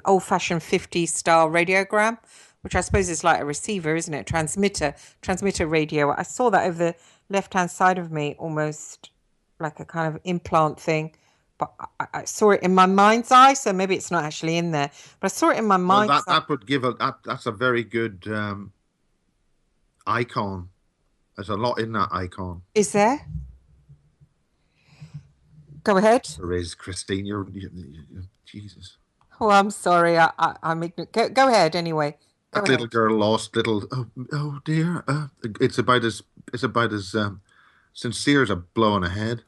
old fashioned 50s style radiogram, which I suppose is like a receiver, isn't it? Transmitter radio. I saw that over the left hand side of me, almost like a kind of implant thing. But I saw it in my mind's eye, so maybe it's not actually in there. But I saw it in my Well, mind's eye. that would give that's a very good icon. There's a lot in that icon. Is there? Go ahead. There is, Christine. Jesus. Oh, I'm sorry. I'm ignorant. Go ahead anyway. Go That ahead. little girl lost little. Oh dear. It's about as sincere as a blow on a head.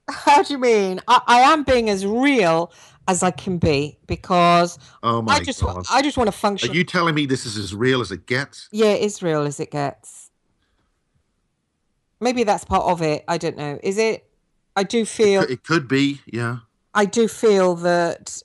How do you mean? I am being as real as I can be because Oh my God. I just want to Are function. you telling me this is as real as it gets? Yeah, it's real as it gets. Maybe that's part of it. I don't know. Is it? I do feel It could be, yeah. I do feel that.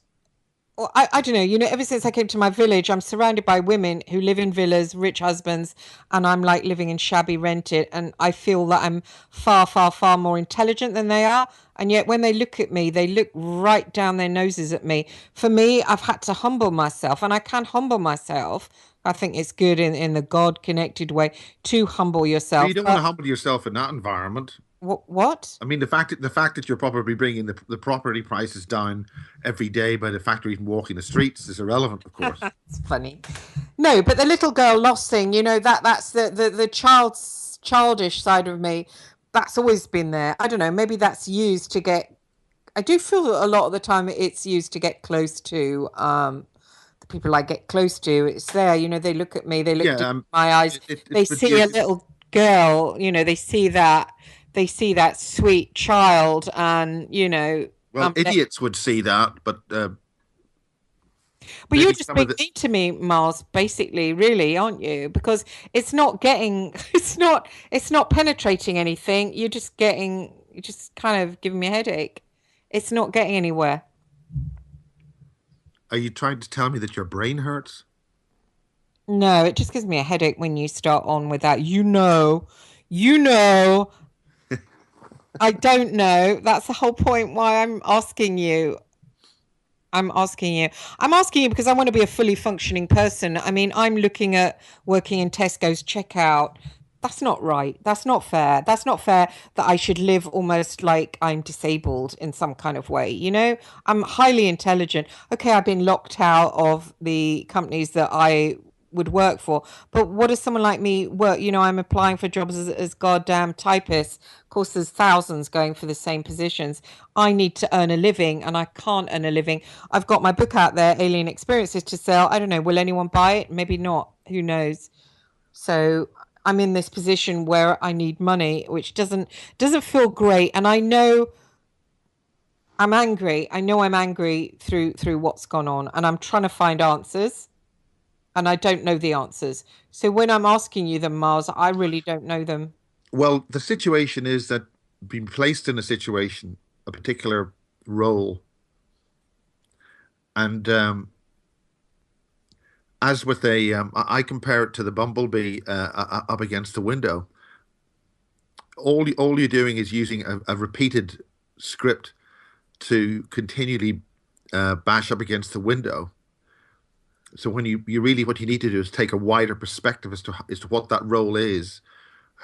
Well, I don't know. You know, ever since I came to my village, I'm surrounded by women who live in villas, rich husbands, and I'm like living in shabby rented. And I feel that I'm far, far, far more intelligent than they are. And yet, when they look at me, they look right down their noses at me. For me, I've had to humble myself, and I can humble myself. I think it's good in the God connected way to humble But yourself. you don't want to But humble yourself in that environment. What? I mean, the fact that you're probably bringing the property prices down every day by the fact you're even walking the streets is irrelevant, of course. It's funny. No, but the little girl lost thing, that's the childish side of me. That's always been there. I don't know, maybe that's used to get I do feel that a lot of the time it's used to get close to the people I get close to. It's there, they look at me, they look Yeah, deep in my eyes, it they see a little girl, they see that sweet child, and well, um, idiots would see that, but but you're maybe just some of being the mean to me, Mars, basically, really, aren't you? Because it's not getting, it's not penetrating anything. You're just kind of giving me a headache. It's not getting anywhere. are you trying to tell me that your brain hurts? No, it just gives me a headache when you start on with that. You know, I don't know. That's the whole point why I'm asking you. I'm asking you. I'm asking you because I want to be a fully functioning person. I mean, I'm looking at working in Tesco's checkout. That's not right. That's not fair. That's not fair that I should live almost like I'm disabled in some kind of way. I'm highly intelligent. Okay, I've been locked out of the companies that I would work for. But what does someone like me work? I'm applying for jobs as goddamn typist. Of course, there's thousands going for the same positions. I need to earn a living and I can't earn a living. I've got my book out there, Alien Experiences, to sell. I don't know. Will anyone buy it? Maybe not. Who knows? So I'm in this position where I need money, which doesn't feel great. And I know I'm angry. I know I'm angry through what's gone on, and I'm trying to find answers, and I don't know the answers. So when I'm asking you them, Mars, I really don't know them. Well, the situation is that being placed in a situation, a particular role, and as with I compare it to the bumblebee up against the window. All you're doing is using a repeated script to continually bash up against the window. So when you really what you need to do is take a wider perspective as to what that role is,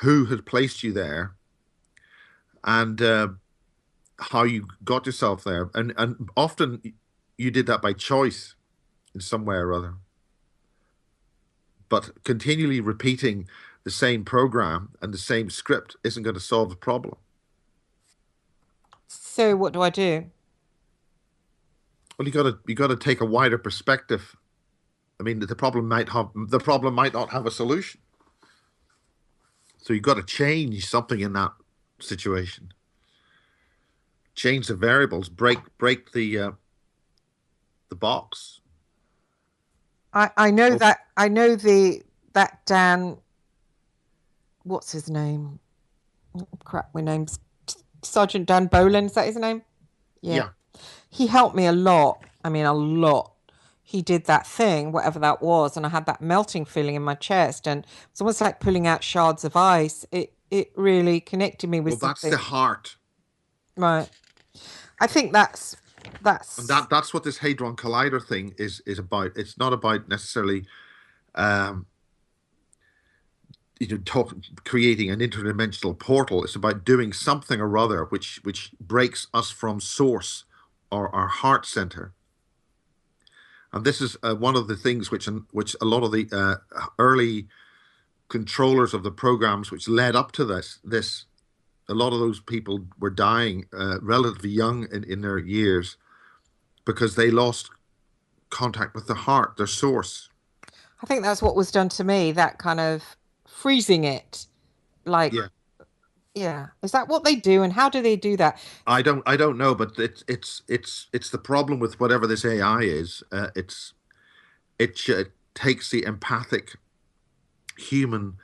who had placed you there, and how you got yourself there. And often you did that by choice in some way or other. But continually repeating the same program and the same script isn't going to solve the problem. So what do I do? Well, you got to take a wider perspective. I mean, the problem might not have a solution. So you've got to change something in that situation. Change the variables. Break the box. I know Oh, that I know the that Dan, what's his name? Oh, crap, my name's Sergeant Dan Boland. Is that his name? Yeah. yeah. He helped me a lot. I mean, a lot. He did that thing, whatever that was, and I had that melting feeling in my chest, and it's almost like pulling out shards of ice. It really connected me with Well, that's the something. heart, Right. I think that's and that's that's what this hadron collider thing is about. It's not about necessarily um, creating an interdimensional portal. It's about doing something or other which breaks us from source or our heart center. And this is one of the things which a lot of the early controllers of the programs which led up to this a lot of those people were dying relatively young in their years because they lost contact with the heart, their source. I think that's what was done to me, that kind of freezing it. Like, Yeah, yeah. Is that what they do, and how do they do that? I don't know, but it's the problem with whatever this AI is. It takes the empathic human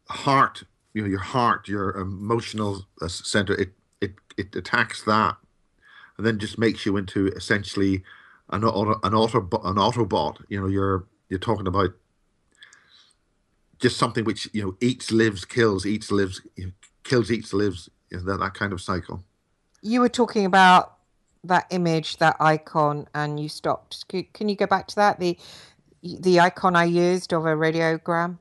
heart, your heart, your emotional center. It attacks that, and then just makes you into essentially an Autobot. You're talking about just something which eats, lives, kills, eats, lives, kills, eats, lives. That kind of cycle. You were talking about that image, that icon, and you stopped. Can you go back to that? The icon I used of a radiogram.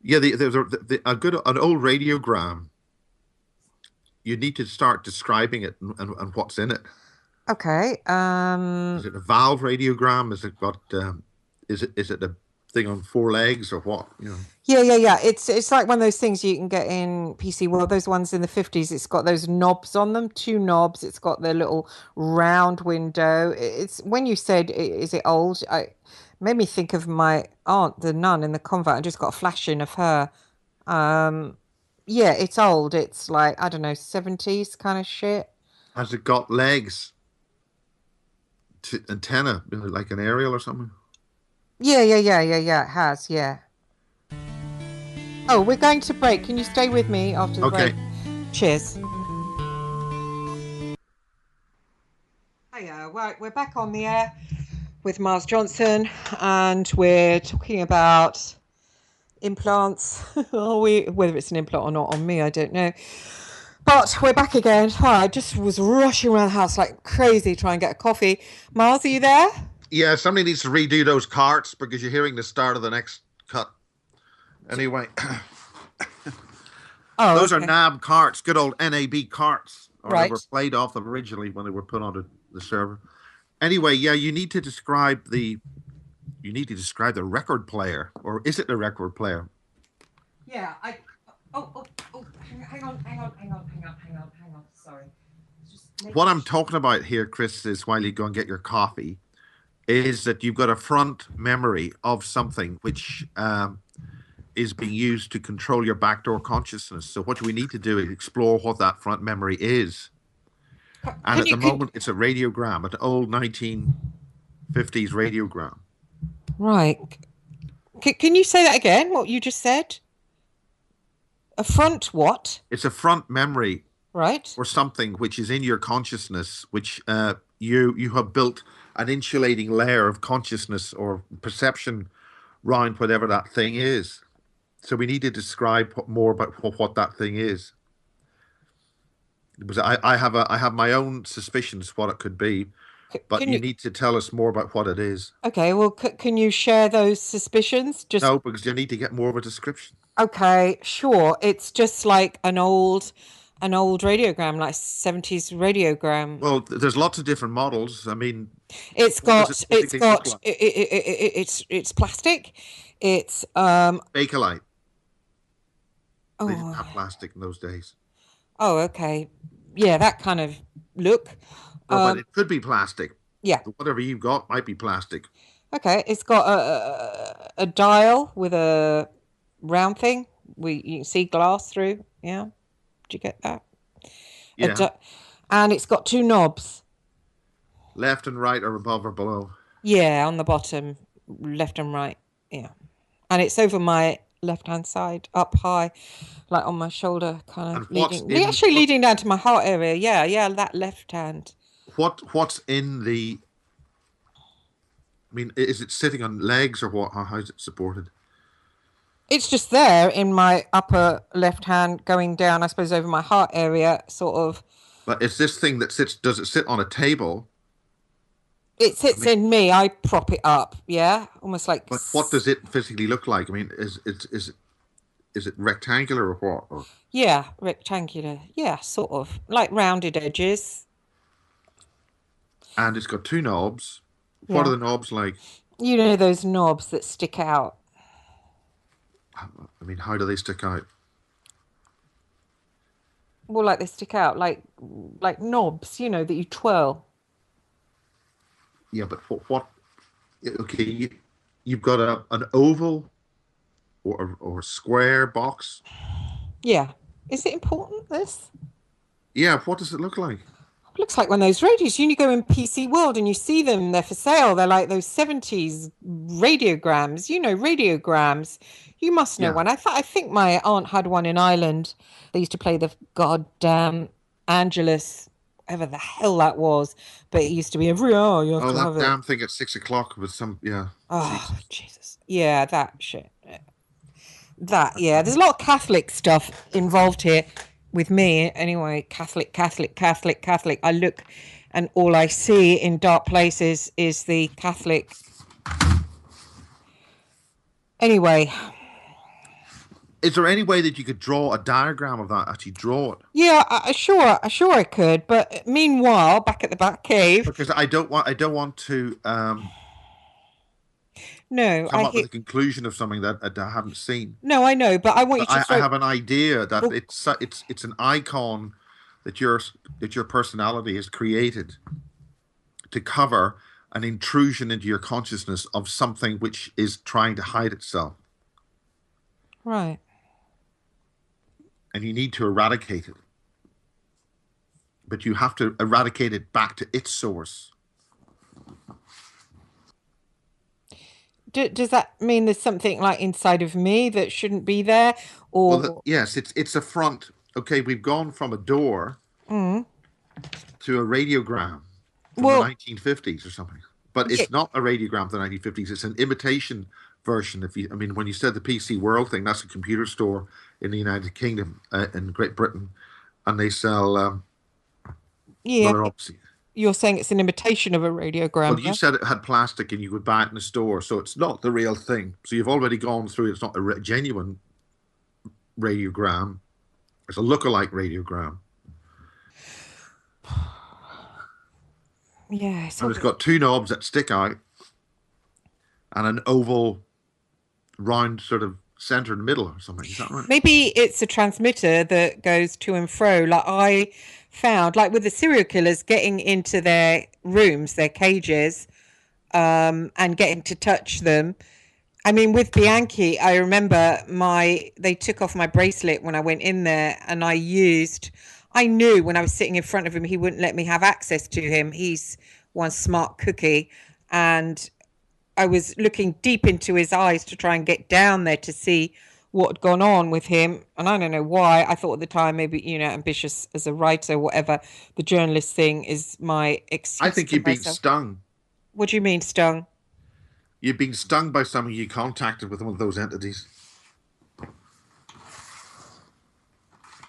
Yeah, there's a good an old radiogram. you need to start describing it and what's in it. Okay. Is it a valve radiogram? Is it got? Is it a thing on four legs or what? Yeah. It's like one of those things you can get in PC World. Those ones in the 50s. It's got those knobs on them, two knobs. It's got the little round window. It's when you said, "Is it old?" I made me think of my aunt, the nun in the convent. I just got a flash in of her. Um, yeah, it's old. It's like I don't know, 70s kind of shit. Has it got legs? Antenna, like an aerial or something? Yeah. It has. Yeah. Oh, we're going to break. Can you stay with me after the break? Okay. Cheers. Hiya, right, we're back on the air with Miles Johnson, and we're talking about implants. Whether it's an implant or not on me, I don't know. But we're back again. I just was rushing around the house like crazy trying to get a coffee. Miles, are you there? Yeah, somebody needs to redo those carts because you're hearing the start of the next cut. Anyway, those are NAB carts, good old NAB carts, or they were played off them originally when they were put onto the server. Anyway, yeah, you need to describe the record player, or is it the record player? Yeah, hang on. Sorry. What I'm talking about here, Chris, is while you go and get your coffee, is that you've got a front memory of something which is being used to control your backdoor consciousness. So what we need to do is explore what that front memory is. And at the moment, it's a radiogram, an old 1950s radiogram. Right. Can you say that again, what you just said? A front what? It's a front memory. Right. Or something which is in your consciousness, which you have built an insulating layer of consciousness or perception around whatever that thing is. So we need to describe more about what that thing is. Because I have my own suspicions what it could be, but you need to tell us more about what it is. Okay, well, can you share those suspicions? No, because you need to get more of a description. Okay, sure. It's just like an old radiogram, like 70s radiogram. Well, there's lots of different models. I mean, it's plastic. It's Bakelite. Oh. They didn't have plastic in those days. Oh, okay. Yeah, that kind of look. Well, but it could be plastic. Yeah. Whatever you've got might be plastic. Okay, it's got a dial with a round thing. You can see glass through. Yeah. Did you get that? Yeah. And it's got two knobs. Left and right, or above or below? Yeah, on the bottom, left and right. Yeah. And it's over my left-hand side, up high, like on my shoulder, kind of leading down to my heart area. Yeah, that left hand. What's in the... I mean, is it sitting on legs or what? How is it supported? It's just there in my upper left hand going down, I suppose, over my heart area, sort of. But it's this thing that sits... Does it sit on a table? It sits in me. I prop it up, yeah? Almost like... But what does it physically look like? I mean, is it rectangular or what? Or... Yeah, rectangular. Yeah, sort of. Like rounded edges. And it's got two knobs. What are the knobs like? You know those knobs that stick out. I mean, how do they stick out? Well, like they stick out, like knobs, you know, that you twirl. Yeah, but what? Okay, you've got an oval or a square box. Yeah. Is it important, this? Yeah, what does it look like? It looks like one of those radios. You go in PC World and you see them. They're for sale. They're like those 70s radiograms. You know, radiograms. You must know one. I think my aunt had one in Ireland. They used to play the goddamn Angelus, whatever the hell that was. But it used to be every hour. You have to have that damn thing at 6 o'clock with some, Oh, Jesus. Yeah, that shit. There's a lot of Catholic stuff involved here. With me, anyway, Catholic. I look and all I see in dark places is the Catholic. Anyway. Is there any way that you could draw a diagram of that? Actually, draw it Yeah, sure I could. But meanwhile, back at the back cave, because I don't want to no, come up with a conclusion of something that I haven't seen. no, I know, but I want you But to I throw. have an idea that Oh, it's an icon that your personality has created to cover an intrusion into your consciousness of something which is trying to hide itself, right. and you need to eradicate it. But you have to eradicate it back to its source. Does that mean there's something like inside of me that shouldn't be there, Well, or yes, it's a front. Okay, we've gone from a door mm, to a radiogram from the well, 1950s or something. But yeah, it's not a radiogram from the 1950s. It's an imitation version. When you said the PC World thing, that's a computer store in the United Kingdom, in Great Britain, and they sell. Well, yeah. they're obviously. You're saying it's an imitation of a Well, radiogram, you yeah? said it had plastic and you could buy it in a store, so it's not the real thing. So you've already gone through. It's not a genuine radiogram. It's a lookalike radiogram, Yeah, it's and all it's got two knobs that stick out and an oval, round sort of center in the middle or something. Is that right? maybe it's a transmitter that goes to and fro. Like I found, like with the serial killers getting into their rooms, their cages, and getting to touch them. I mean, with Bianchi, I remember they took off my bracelet when I went in there, and I knew when I was sitting in front of him, he wouldn't let me have access to him. He's one smart cookie, and I was looking deep into his eyes to try and get down there to see what had gone on with him. And I don't know why. I thought at the time, maybe, ambitious as a writer, whatever. The journalist thing is my I excuse think to you've been myself. stung. What do you mean, stung? You've been stung by someone you contacted with one of those entities.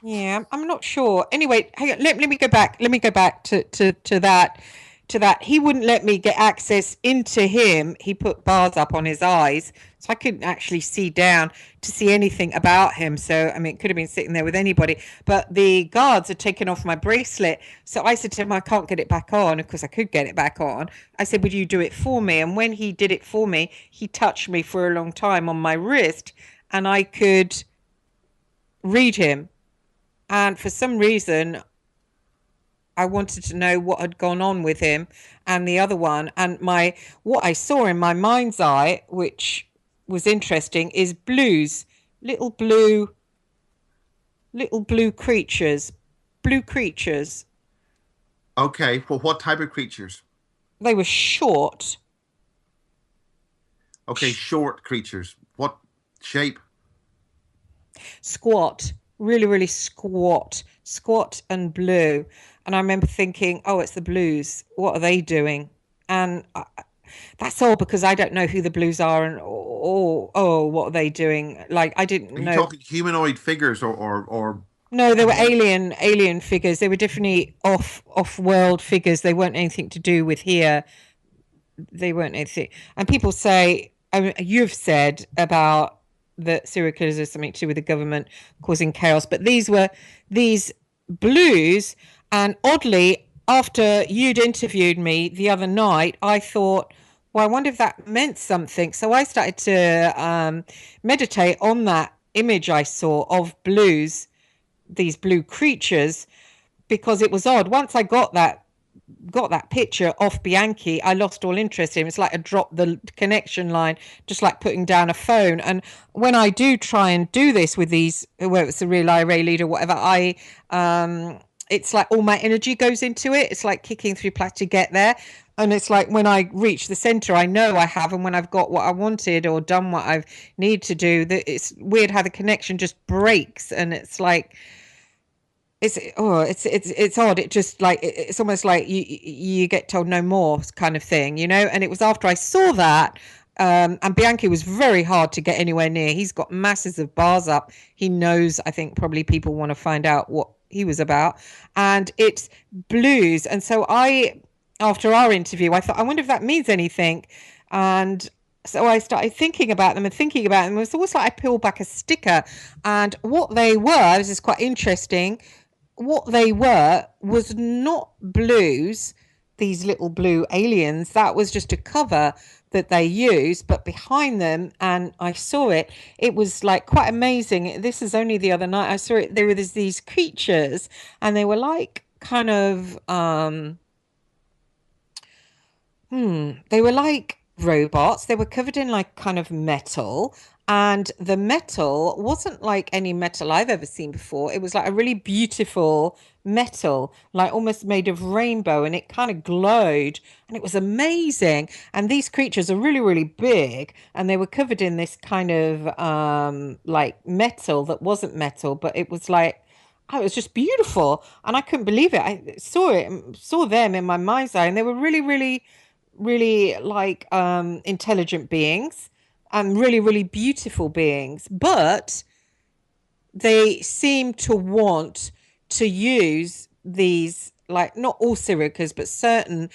Yeah, I'm not sure. Anyway, hang on, let me go back. Let me go back to that. He wouldn't let me get access into him. He put bars up on his eyes, so I couldn't actually see down to see anything about him. So, I mean, it could have been sitting there with anybody. But the guards had taken off my bracelet. So I said to him, I can't get it back on. Of course, I could get it back on. I said, would you do it for me? And when he did it for me, he touched me for a long time on my wrist, and I could read him. And for some reason, I wanted to know what had gone on with him and the other one. And what I saw in my mind's eye, which was interesting, is blues, little blue, little blue creatures, blue creatures. Okay, well, what type of creatures? They were short, Okay, short creatures. What shape? squat, really, really squat and blue. And I remember thinking, oh, it's the blues. What are they doing? And that's all because I don't know who the blues are and oh, what are they doing? Like I didn't Are you know. talking humanoid figures or No, they were alien figures. They were definitely off world figures. They weren't anything to do with here. They weren't anything. And people say, I mean, you've said about the serial killers are something to do with the government causing chaos, but these blues. And oddly, after you'd interviewed me the other night, I thought, well, I wonder if that meant something. So I started to meditate on that image I saw of blues, these blue creatures, because it was odd. Once I got that picture off Bianchi, I lost all interest in him. It's like I dropped the connection line, just like putting down a phone. And when I do try and do this with these, whether it's a real IRA leader, whatever, it's like all my energy goes into it. It's like kicking through plastic to get there. And it's like when I reach the center, I know I have, and when I've got what I wanted or done what I need to do, that it's weird how the connection just breaks, and it's like it's odd. It just like it's almost like you get told no more kind of thing, you know. And it was after I saw that, and Bianchi was very hard to get anywhere near. He's got masses of bars up. He knows. I think probably people want to find out what he was about, and it's blues. And so after our interview, I thought, I wonder if that means anything, and So I started thinking about them and thinking about them. It was almost like I peeled back a sticker, and what they were, this is quite interesting. What they were was not blues, these little blue aliens. That was just a cover that they used, but behind them, and I saw it, it was like quite amazing. This is only the other night I saw it. There were these creatures, and they were like kind of they were like robots. They were covered in like kind of metal, and the metal wasn't like any metal I've ever seen before. It was like a really beautiful metal, like almost made of rainbow, and it kind of glowed, and it was amazing. And these creatures are really, really big, and they were covered in this kind of like metal that wasn't metal, but it was like, oh, it was just beautiful, and I couldn't believe it. I saw it, saw them in my mind's eye, and they were really, really, really like intelligent beings and really, really beautiful beings. But they seem to want to use these, like, not all serial killers, but certain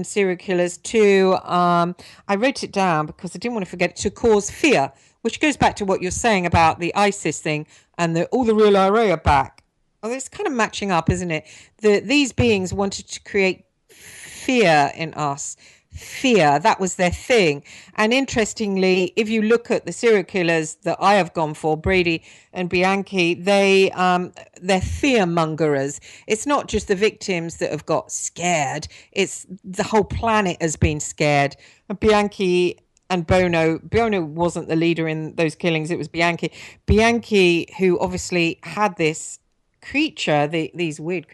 serial killers to I wrote it down because I didn't want to forget, to cause fear, which goes back to what you're saying about the ISIS thing and all the real IRA are back. Oh, it's kind of matching up, isn't it? These beings wanted to create fear in us. Fear, that was their thing. And interestingly, if you look at the serial killers that I have gone for, Brady and Bianchi, they're fear mongerers. It's not just the victims that have got scared, it's the whole planet has been scared. And Bianchi and Bono wasn't the leader in those killings, it was Bianchi, who obviously had this creature, these weird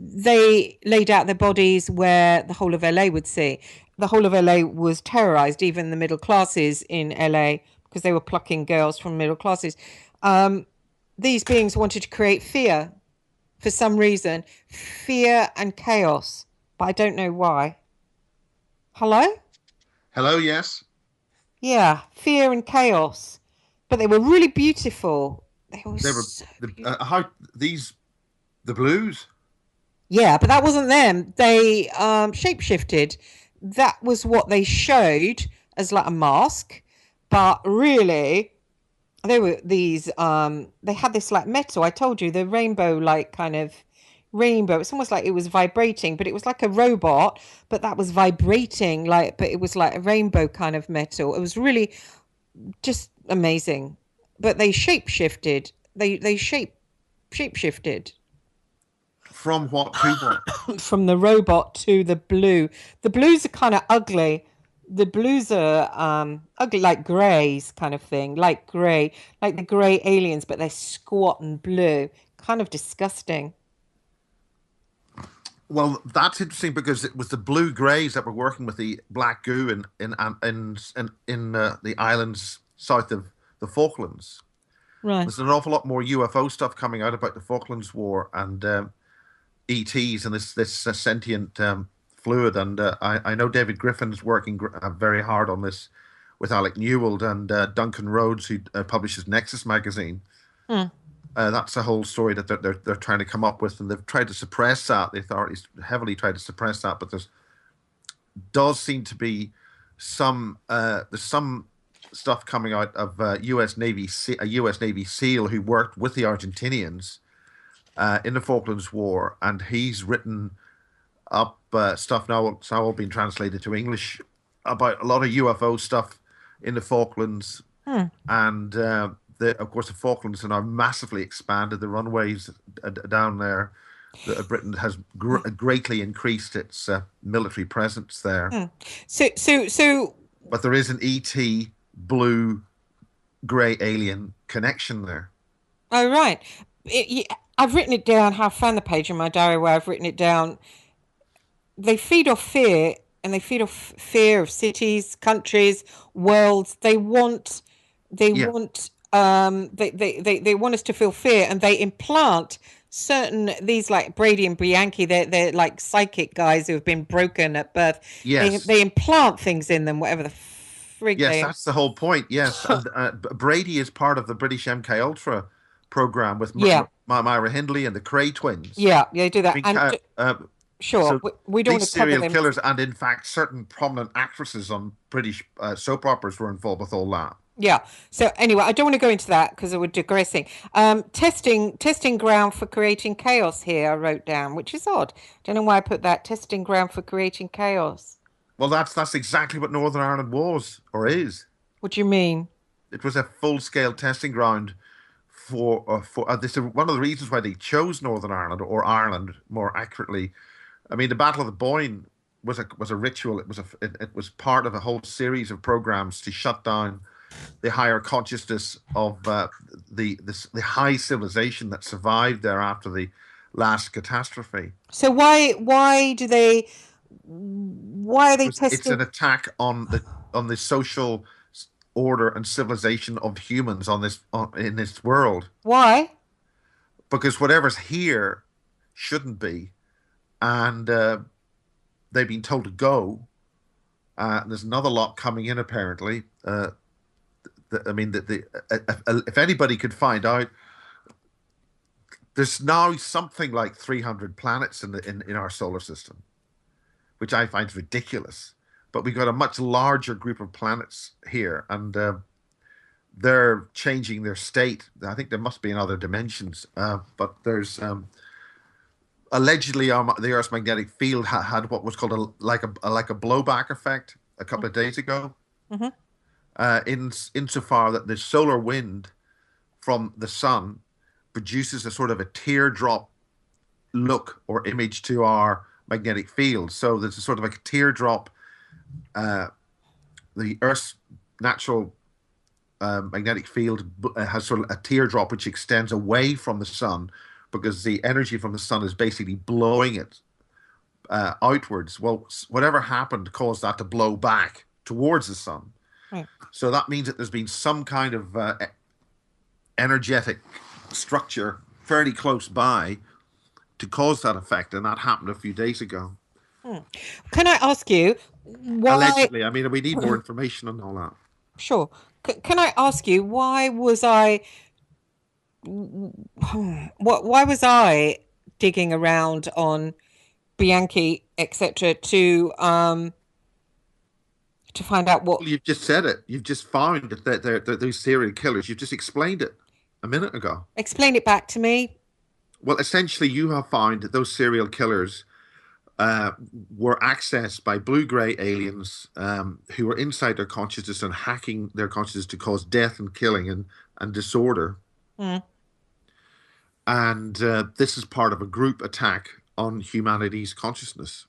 they laid out their bodies where the whole of LA would see. The whole of LA was terrorized, even the middle classes in LA, because they were plucking girls from middle classes. These beings wanted to create fear for some reason, fear and chaos, but I don't know why. Hello? Hello, yes. Yeah, fear and chaos. But they were really beautiful. They were They were so the beautiful. how these the blues. Yeah, but that wasn't them. They shapeshifted. That was what they showed as like a mask. But really, they were these they had this like metal. I told you, the rainbow, like kind of rainbow. It's almost like it was vibrating, but it was like a robot, but that was vibrating, like, but it was like a rainbow kind of metal. It was really just amazing. But they shapeshifted. They shapeshifted From what to what? from the robot to the blue. The blues are kind of ugly. The blues are ugly, like greys kind of thing, like grey, like the grey aliens, but they're squat and blue, kind of disgusting. Well, that's interesting because it was the blue greys that were working with the black goo in the islands south of the Falklands. Right. There's an awful lot more UFO stuff coming out about the Falklands War and ETs and this sentient fluid. And I know David Griffin's working very hard on this with Alec Newald and Duncan Rhodes, who publishes Nexus magazine. Hmm. That's a whole story that they're trying to come up with, and they've tried to suppress that. The authorities heavily tried to suppress that, but does seem to be there's some stuff coming out of a U.S. Navy SEAL who worked with the Argentinians in the Falklands War, and he's written up stuff now. It's now all been translated to English about a lot of UFO stuff in the Falklands, Hmm. and of course the Falklands are now massively expanded. The runways down there, Britain has greatly increased its military presence there. Hmm. So. But there is an ET blue grey alien connection there. Oh, right. I've written it down. I found the page in my diary where I've written it down. They feed off fear, and they feed off fear of cities, countries, worlds. They Yeah. want, they want us to feel fear, and they implant certain, these like Brady and Bianchi, they're like psychic guys who have been broken at birth. Yes. They implant things in them, whatever the frig Yes, they. that's the whole point. Yes, and Brady is part of the British MK Ultra program with Yeah, Myra Hindley and the Cray twins. yeah, they do I that. mean, And Sure. So We don't these want to cover serial them. killers, and in fact, certain prominent actresses on British soap operas were involved with all that. Yeah. So anyway, I don't want to go into that because we're digressing. Testing ground for creating chaos here, I wrote down, which is odd. Don't know why I put that. Testing ground for creating chaos. Well, that's exactly what Northern Ireland was or is. What do you mean? It was a full-scale testing ground for this is one of the reasons why they chose Northern Ireland, or Ireland more accurately. I mean, the Battle of the Boyne was a ritual. It was part of a whole series of programs to shut down the higher consciousness of the high civilization that survived there after the last catastrophe. So why are they It's testing? an attack on the social order and civilization of humans in this world, Why? because whatever's here shouldn't be, and they've been told to go. There's another lot coming in apparently. I mean, if anybody could find out, there's now something like 300 planets in our solar system, which I find ridiculous. But we've got a much larger group of planets here, and they're changing their state. I think there must be in other dimensions, but there's allegedly the Earth's magnetic field had what was called like a blowback effect a couple of days ago. Mm-hmm. Insofar that the solar wind from the sun produces a sort of a teardrop look or image to our magnetic field. So there's a sort of like a teardrop. The Earth's natural magnetic field has sort of a teardrop which extends away from the sun because the energy from the sun is basically blowing it outwards. Well, whatever happened caused that to blow back towards the sun. Right. So that means that there's been some kind of energetic structure fairly close by to cause that effect, and that happened a few days ago. Can I ask you why? Allegedly, I mean, we need more information on all that. Sure. Can I ask you why was I digging around on Bianchi, etc., to find out what? Well, you've just said it. You've just found that those serial killers. You've just explained it a minute ago. Explain it back to me. Well, essentially, you have found that those serial killers were accessed by blue-gray aliens who were inside their consciousness and hacking their consciousness to cause death and killing and disorder. Mm. And this is part of a group attack on humanity's consciousness.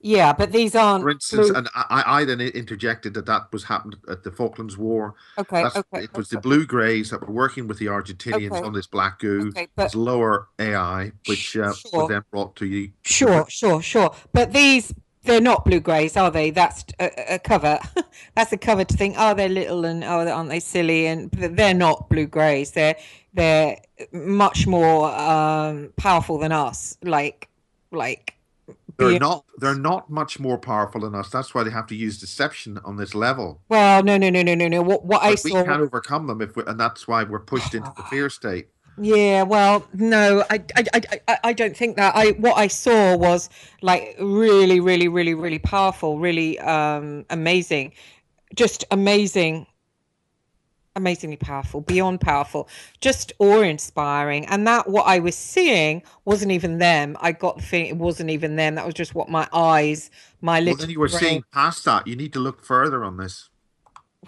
Yeah, but these aren't For instance, blue. and I then interjected that was happened at the Falklands War. Okay, okay, It was the blue greys that were working with the Argentinians okay, on this black goo, okay. this But lower AI, which was sure, then brought to you. sure. But they're not blue greys, are they? That's a cover. That's a cover to think, oh, they're little and oh, aren't they silly? And they're not blue greys. They're much more powerful than us. Like They're being. not they're not much more powerful than us. That's why they have to use deception on this level. Well, no. What I But we saw. can't overcome them and that's why we're pushed into the fear state. Yeah, well, no, I don't think that. What I saw was like really powerful, really amazing, just amazingly powerful, beyond powerful, just awe-inspiring. And that what I was seeing wasn't even them. I got the feeling it wasn't even them. That was just what my eyes, my Well, little then you were brain. seeing past that. You need to look further on this.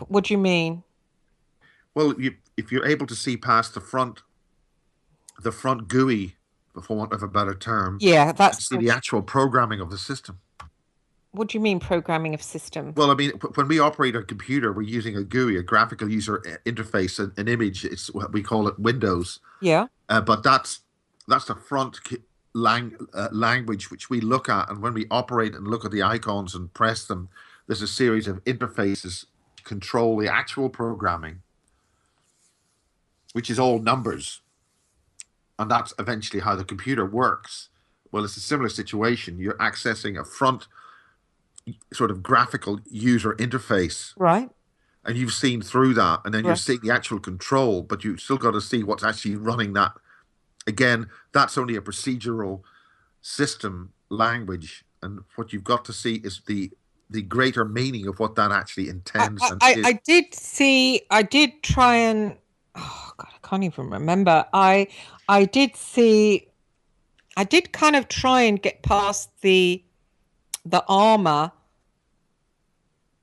What do you mean? Well, if you're able to see past the front GUI, for want of a better term, Yeah, and that's see the actual programming of the system. what do you mean programming of system? Well, I mean, when we operate a computer, we're using a GUI, a graphical user interface, an image. It's what we call it Windows. Yeah. But that's the front language which we look at, and when we operate and look at the icons and press them, there's a series of interfaces to control the actual programming, which is all numbers, and that's eventually how the computer works. Well, it's a similar situation. You're accessing a front sort of graphical user interface, Right. and you've seen through that, and then you're Right. seeing the actual control, but you still got to see what's actually running that. Again, that's only a procedural system language, and what you've got to see is the greater meaning of what that actually I, intends I, and I is. I did see, I did try and, oh God, I can't even remember. I did see, I did kind of try and get past the armor,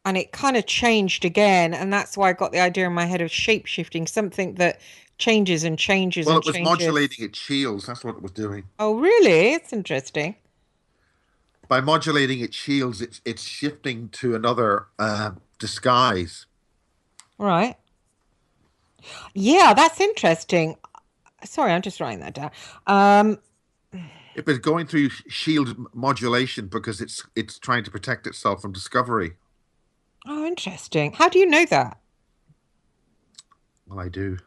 and it kind of changed again, and that's why I got the idea in my head of shape shifting, something that changes and changes Well, and it was modulating changes. its shields. That's what it was doing. Oh, really? It's interesting. By modulating its shields, it's shifting to another disguise. Right. Yeah, that's interesting. Sorry, I'm just writing that down. Um, If it's going through shield modulation because it's trying to protect itself from discovery. oh, interesting. How do you know that? Well, I do.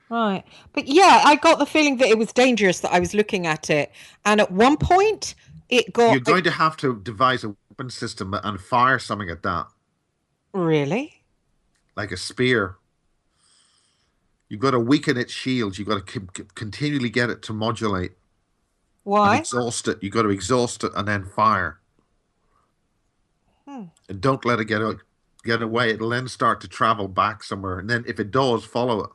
Right. But yeah, I got the feeling that it was dangerous that I was looking at it. And at one point, it You're got going to have to devise a weapon system and fire something at that, really? like a spear. You've got to weaken its shields. You've got to continually get it to modulate and Why? exhaust it. You've got to exhaust it and then fire. Hmm. And don't let it get away. It'll then start to travel back somewhere. And then if it does, follow it.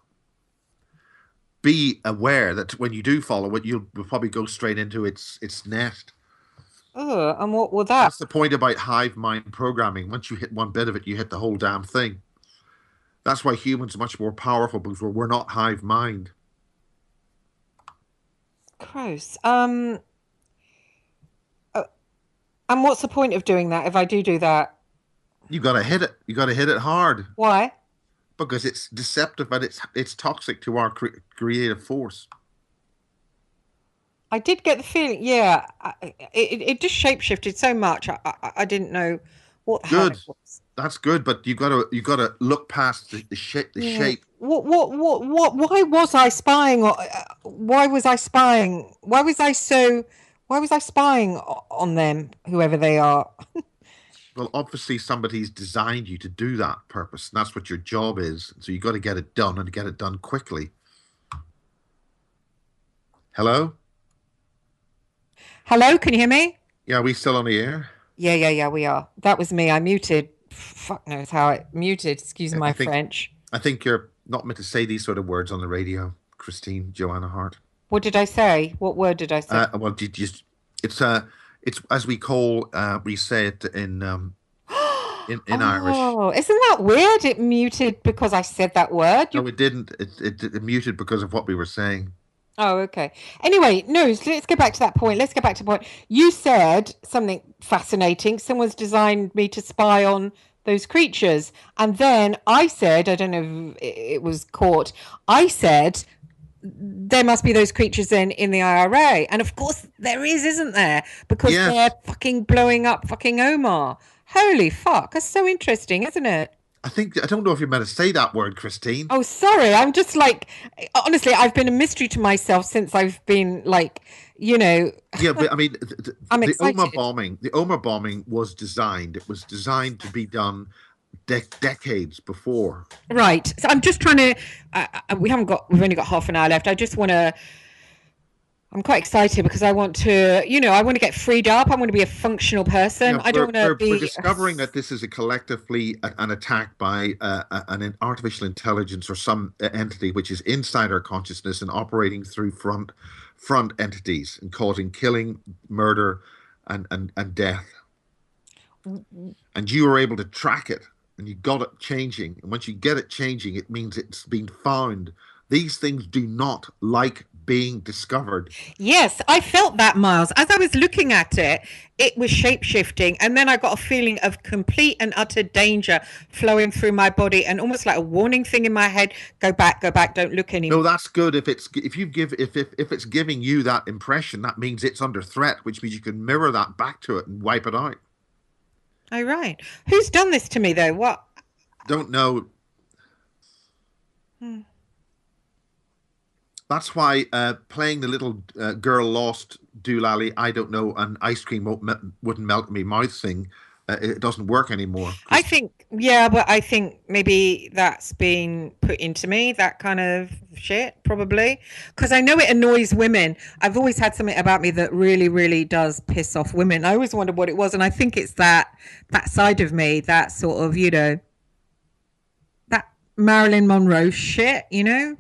Be aware that when you do follow it, you'll probably go straight into its nest. Oh, and what will that? That's the point about hive mind programming. Once you hit one bit of it, you hit the whole damn thing. That's why humans are much more powerful because we're not hive mind. Gross. Uh, and what's the point of doing that if I do that? You got to hit it. You got to hit it hard Why? because it's deceptive and it's toxic to our creative force. I did get the feeling, yeah, it just shapeshifted so much. I didn't know what the hell Good. it was. That's good, but you got to look past the shape. The Yeah. shape. Why was I spying? Why was I spying? Why was I spying on them, whoever they are? Well, obviously somebody's designed you to do that purpose, and that's what your job is. So you got to get it done and get it done quickly. Hello? Hello, can you hear me? Yeah, are we still on the air? Yeah, we are. That was me. I muted. Fuck knows how I muted. Excuse I my think French. I think you're not meant to say these sort of words on the radio, Christine Joanna Hart. What did I say? What word did I say? Well, you just it's it's as we say it in Irish. Oh, isn't that weird? It muted because I said that word. No, it didn't. It muted because of what we were saying. Oh, okay. Anyway, no, so let's go back to that point. Let's go back to the point. You said something fascinating. Someone's designed me to spy on those creatures. And then I said, I don't know if it was caught, I said there must be those creatures in the IRA. And of course there is, isn't there? Because they're Yes, fucking blowing up fucking Omar. Holy fuck. That's so interesting, isn't it? I don't know if you're meant to say that word, Christine. Oh, sorry. I'm just like, honestly, I've been a mystery to myself since I've been like, you know, Yeah, but I mean, I'm excited. The Omar bombing was designed. It was designed to be done decades before. Right. So I'm just trying to, we've only got half an hour left. I just want to, I'm quite excited because I want to, I want to get freed up. I want to be a functional person. Yeah, I don't want to we're be, discovering that this is a collectively an attack by an artificial intelligence or some entity which is inside our consciousness and operating through front entities and causing killing, murder, and death. And you were able to track it, and you got it changing. And once you get it changing, it means it's been found. These things do not like being discovered. yes, I felt that, Miles. As I was looking at it, it was shape shifting. And then I got a feeling of complete and utter danger flowing through my body and almost like a warning thing in my head go back, don't look No, anymore. that's good. If it's giving you that impression, that means it's under threat, which means you can mirror that back to it and wipe it out. Oh, right. Who's done this to me, though? What? Don't know. Hmm. That's why playing the little girl lost doolally, I don't know, an ice cream wouldn't melt in my mouth thing it doesn't work anymore. I 'Cause think, yeah, but I think maybe that's been put into me, that kind of shit, probably. Because I know it annoys women. I've always had something about me that really, really does piss off women. I always wondered what it was, and I think it's that side of me, that sort of, that Marilyn Monroe shit, Can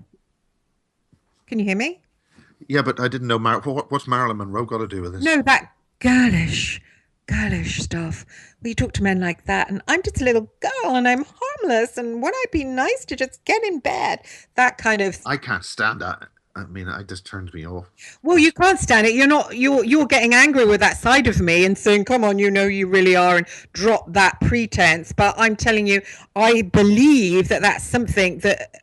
you hear me? yeah, but I didn't know what's Marilyn Monroe got to do with this? No, that girlish stuff. Where you talk to men like that, and I'm just a little girl and I'm harmless, and won't I be nice to just get in bed? That kind of. I can't stand that. I mean, it just turns me off. Well, you can't stand it. You're getting angry with that side of me and saying, "Come on, you really are," and drop that pretense. But I'm telling you, I believe that that's something that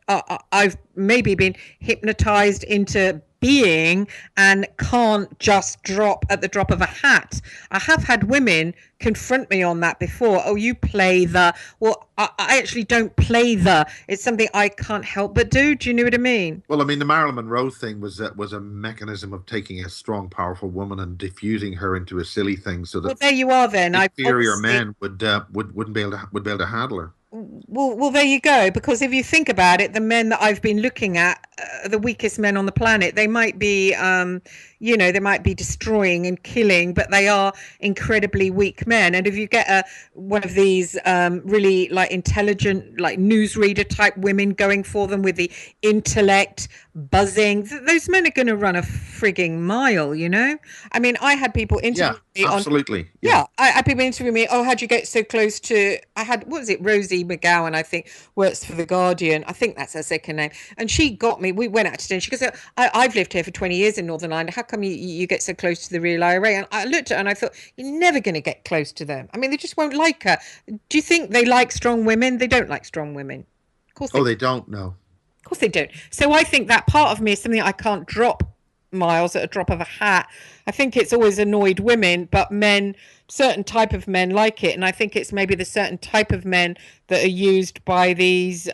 I've maybe been hypnotized into being and can't just drop at the drop of a hat. I have had women confront me on that before. Oh, you play the. Well, I actually don't play the. It's something I can't help but do. Do you know what I mean? Well, I mean, the Marilyn Monroe thing was a mechanism of taking a strong, powerful woman and diffusing her into a silly thing, so Well, that there you are then. I've inferior obviously. men wouldn't be able to handle her. Well, there you go. Because if you think about it, the men that I've been looking at, are the weakest men on the planet. They might be, they might be destroying and killing, but they are incredibly weak men. And if you get one of these really like intelligent, like newsreader type women going for them with the intellect buzzing, those men are going to run a frigging mile. I mean, I had people Yeah, interview me on. absolutely. Yeah. Yeah, I had people interviewing me. Oh, how'd you get so close to? I had, what was it, Rosie McGowan, I think, works for The Guardian. I think that's her second name. And she got me, we went out to dinner. She goes, I've lived here for 20 years in Northern Ireland. How come you get so close to the real IRA? And I looked at her and I thought, you're never going to get close to them. I mean, they just won't like her. Do you think they like strong women? They don't like strong women. Of course they Oh, don't. they don't know. Of course they don't. So I think that part of me is something I can't drop, Miles, at a drop of a hat. I think it's always annoyed women, but men, certain type of men like it. And I think it's maybe the certain type of men that are used by these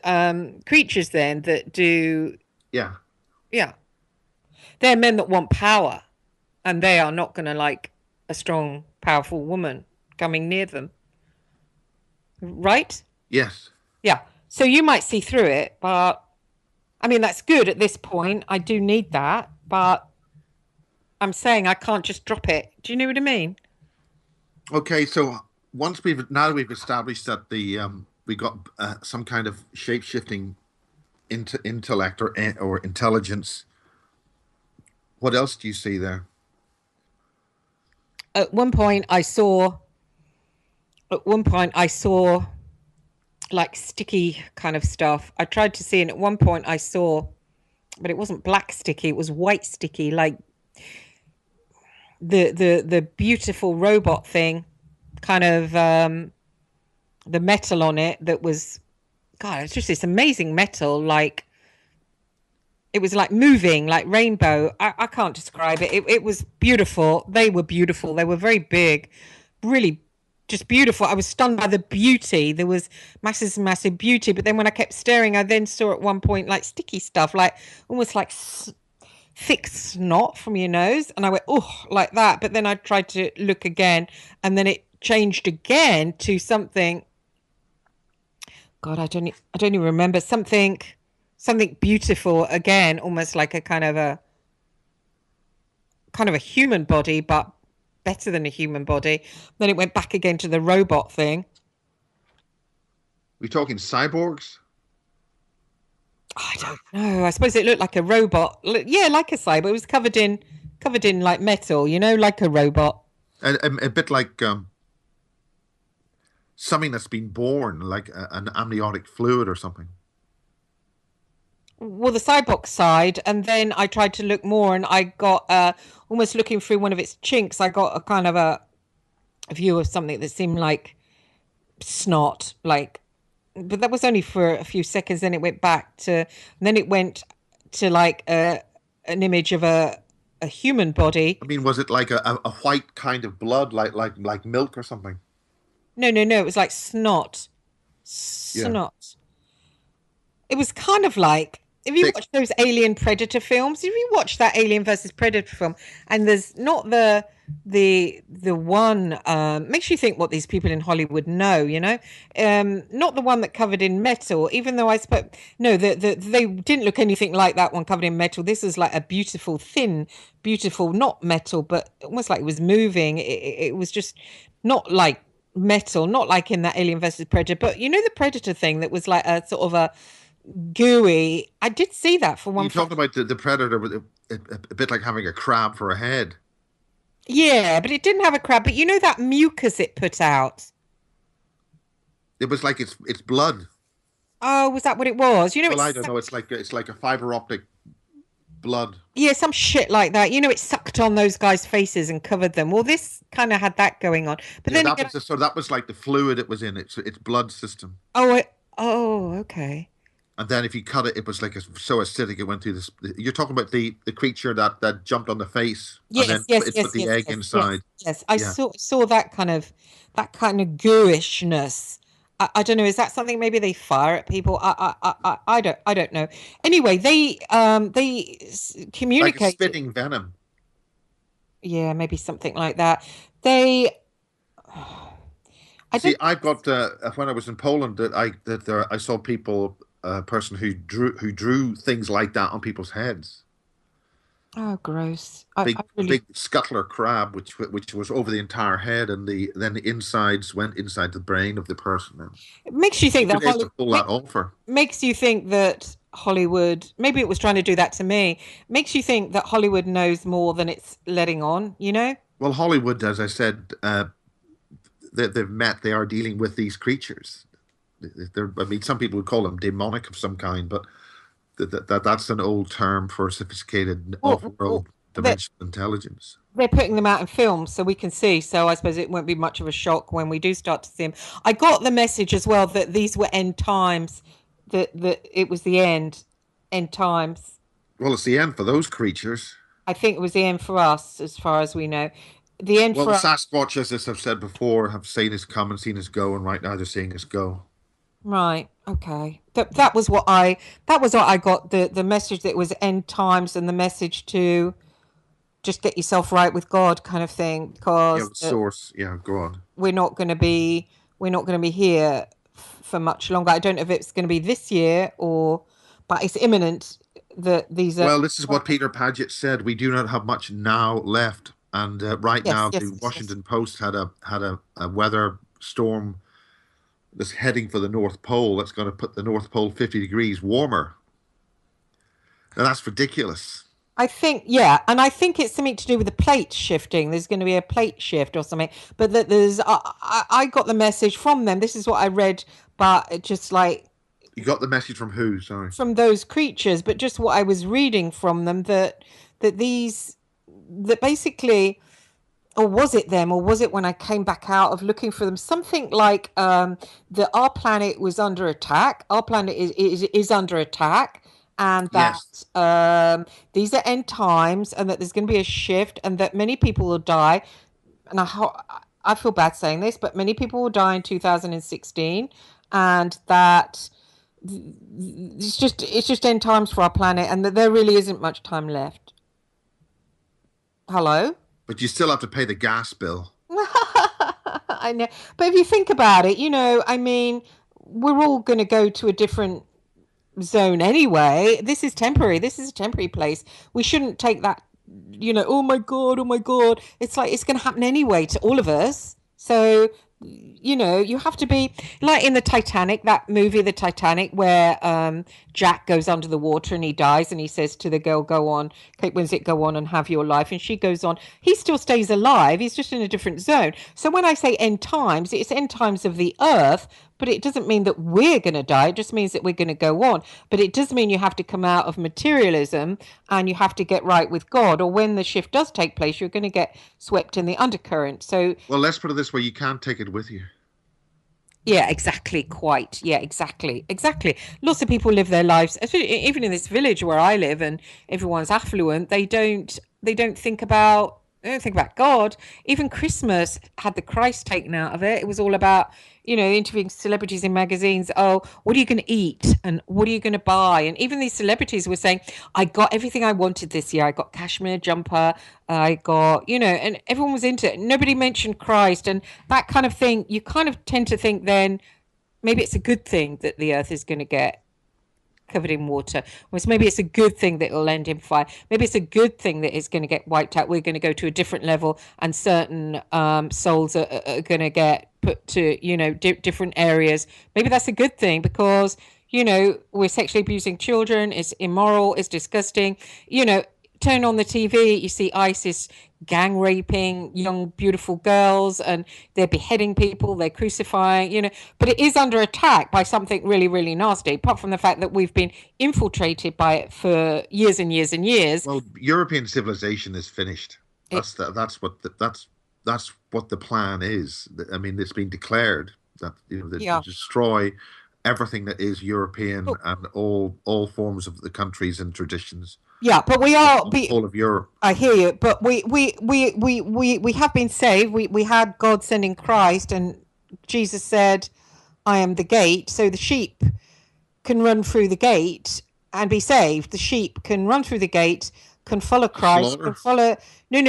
creatures then that do, Yeah. yeah. They're men that want power and they are not going to like a strong, powerful woman coming near them. Right? Yes. Yeah. So you might see through it, but I mean, that's good at this point. I do need that, but I'm saying I can't just drop it. Do you know what I mean? Okay. So now that we've established that we got some kind of shape shifting intellect or intelligence, what else do you see there? At one point, I saw like sticky kind of stuff. I tried to see, and at one point, I saw, but it wasn't black sticky; it was white sticky, like the beautiful robot thing, kind of the metal on it that was, God, it's just this amazing metal, like it was like moving, like rainbow. I can't describe it. It was beautiful. They were beautiful. They were very big, really just beautiful. I was stunned by the beauty. There was massive, massive beauty. But then when I kept staring, I then saw at one point like sticky stuff, like almost like thick snot from your nose. And I went, oh, like that. But then I tried to look again and then it changed again to something. God, I don't even remember something beautiful again, almost like a kind of a human body, but better than a human body. Then it went back again to the robot thing. We talking cyborgs? I don't know. I suppose it looked like a robot. Yeah, like a cyber. It was covered in like metal, like a robot. A bit like something that's been born, like an amniotic fluid or something. Well, the cyborg side, and then I tried to look more, and I got almost looking through one of its chinks. I got a kind of a view of something that seemed like snot, like, but that was only for a few seconds. Then it went back to, and then it went to like an image of a human body. I mean, was it like a white kind of blood, like milk or something? No, no, no. It was like snot, Yeah. snot. It was kind of like, if you Thick. watch those Alien Predator films, if you watch that Alien versus Predator film, and there's not the one makes you think what these people in Hollywood know, not the one that covered in metal, even though I suppose no, they didn't look anything like that one covered in metal. This is like a beautiful, thin, beautiful, not metal, but almost like it was moving. It was just not like metal, not like in that Alien versus Predator, but the Predator thing that was like a sort of a gooey. I did see that for one. You talked about the Predator with a bit like having a crab for a head. Yeah, but it didn't have a crab. But that mucus it put out. It was like it's blood. Oh, was that what it was? Well, I don't know. It's like a fiber optic blood. Yeah, some shit like that. It sucked on those guys' faces and covered them. Well, this kind of had that going on. But Yeah, then that again, was so that was like the fluid it was in its blood system. oh, okay. And then if you cut it, it was like so acidic it went through this. You're talking about the creature that jumped on the face and Yes, then yes, it yes, put the yes, egg yes, yes, inside. yes. I Yeah. saw that kind of gooishness. I don't know. Is that something maybe they fire at people? I don't know. Anyway, they Like a communicated. spitting venom. Yeah, maybe something like that. They, I See, don't. I've got when I was in Poland I saw people a person who drew things like that on people's heads. Oh, gross. I Big really. big scuttler crab, which was over the entire head, and the insides went inside the brain of the person. And It makes you think you've that been able to pull that off her. makes you think that Hollywood, maybe it was trying to do that to me, makes you think that Hollywood knows more than it's letting on? Well, Hollywood, as I said, they are dealing with these creatures. I mean, some people would call them demonic of some kind, but that's an old term for sophisticated Well, off-world dimensional intelligence. they're putting them out in films so we can see. So I suppose it won't be much of a shock when we do start to see them. I got the message as well that these were end times, that it was the end times. Well, it's the end for those creatures. I think it was the end for us, as far as we know. The end Well, for the us. Sasquatch, as I've said before, have seen us come and seen us go, and right now they're seeing us go. Right. Okay. That was what I got. The message that it was end times and the message to just get yourself right with God kind of thing Yeah, because with source. Yeah, go on. we're not going to be we're not going to be here for much longer. I don't know if it's going to be this year but it's imminent that these are. Well, this is what Peter Paget said. We do not have much now left, and right Yes, now yes, the yes, yes. Washington Post had a weather storm that's heading for the North Pole. That's going to put the North Pole 50 degrees warmer. Now that's ridiculous. I think, yeah, and I think it's something to do with the plate shifting. There's going to be a plate shift or something. But that I got the message from them. This is what I read, but it just like You got the message from who? Sorry. from those creatures, but just what I was reading from them that these that basically, or was it them, or was it when I came back out of looking for them? Something like that our planet was under attack. Our planet is under attack, and that Yes. these are end times, and that there's going to be a shift, and that many people will die. And I feel bad saying this, but many people will die in 2016, and that it's just end times for our planet, and that there really isn't much time left. Hello. But you still have to pay the gas bill. I know. But if you think about it, I mean, we're all going to go to a different zone anyway. This is temporary. This is a temporary place. We shouldn't take that, oh my God, oh my God. It's like it's going to happen anyway to all of us. So, you have to be like in the Titanic, that movie, The Titanic, where Jack goes under the water and he dies, and he says to the girl, "Go on, Kate Winslet, go on and have your life," and she goes on. He still stays alive. He's just in a different zone. So when I say end times, it's end times of the earth, but it doesn't mean that we're going to die. It just means that we're going to go on. But it does mean you have to come out of materialism and you have to get right with God. Or when the shift does take place, you're going to get swept in the undercurrent. So Well, let's put it this way: you can't take it with you. yeah, exactly. Quite. Yeah, exactly. Exactly. Lots of people live their lives, even in this village where I live, and everyone's affluent. They don't think about. They don't think about God. Even Christmas had the Christ taken out of it. It was all about, interviewing celebrities in magazines. Oh, what are you going to eat? And what are you going to buy? And even these celebrities were saying, I got everything I wanted this year. I got cashmere jumper. I got, and everyone was into it. Nobody mentioned Christ and that kind of thing. You kind of tend to think then maybe it's a good thing that the earth is going to get covered in water. Whereas maybe it's a good thing that it'll end in fire. Maybe it's a good thing that it's going to get wiped out. We're going to go to a different level, and certain souls are going to get put to different areas. Maybe that's a good thing because we're sexually abusing children. It's immoral. It's disgusting. Turn on the TV, you see ISIS gang raping young, beautiful girls, and they're beheading people, they're crucifying, but it is under attack by something really, really nasty, apart from the fact that we've been infiltrated by it for years and years and years. Well, European civilization is finished. That's what the plan is. I mean, it's been declared that to destroy everything that is European and all forms of the countries and traditions. Yeah, but we are all of Europe. I hear you, but we have been saved. We had God sending Christ, and Jesus said, "I am the gate." So the sheep can run through the gate and be saved. The sheep can run through the gate, can follow Christ, can follow. No.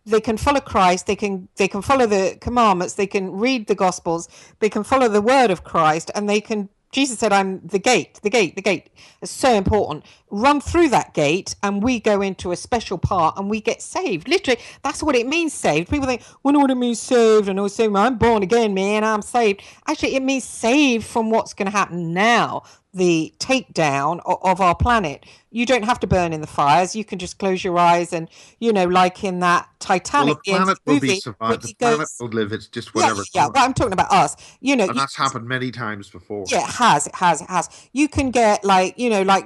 They can follow Christ. They can follow the commandments. They can read the Gospels. They can follow the word of Christ, and they can. Jesus said, I'm the gate, the gate, the gate. It's so important. Run through that gate and we go into a special part and we get saved. Literally, that's what it means, saved. People think, well, know what it means, saved. And I was saying, I'm born again, man, I'm saved. Actually, it means saved from what's going to happen now, the takedown of our planet. You don't have to burn in the fires. You can just close your eyes and, like in that Titanic. Well, the planet will be survived. The planet will live. It's just whatever. Yeah. Well, I'm talking about us. And that's happened many times before. Yeah, it has. You can get like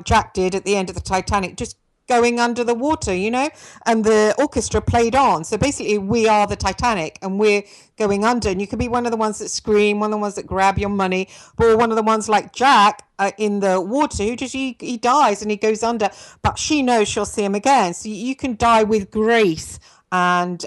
Jack did at the end of the Titanic, just going under the water, and the orchestra played on. So basically we are the Titanic and we're going under, and you can be one of the ones that scream, one of the ones that grab your money, or one of the ones like Jack in the water who just he dies and he goes under, but she knows she'll see him again. So you can die with grace and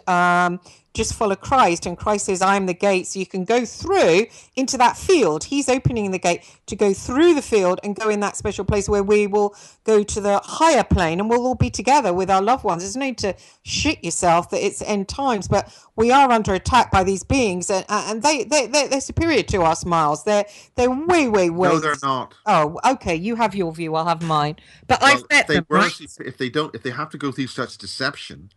just follow Christ, and Christ says, I'm the gate, so you can go through into that field. He's opening the gate to go through the field and go in that special place where we will go to the higher plane and we'll all be together with our loved ones. There's no need to shit yourself that it's end times, but we are under attack by these beings, and they're superior to us, Miles. They're way. No, they're not. Oh, okay. You have your view, I'll have mine. But I've met them. If they have to go through such deception.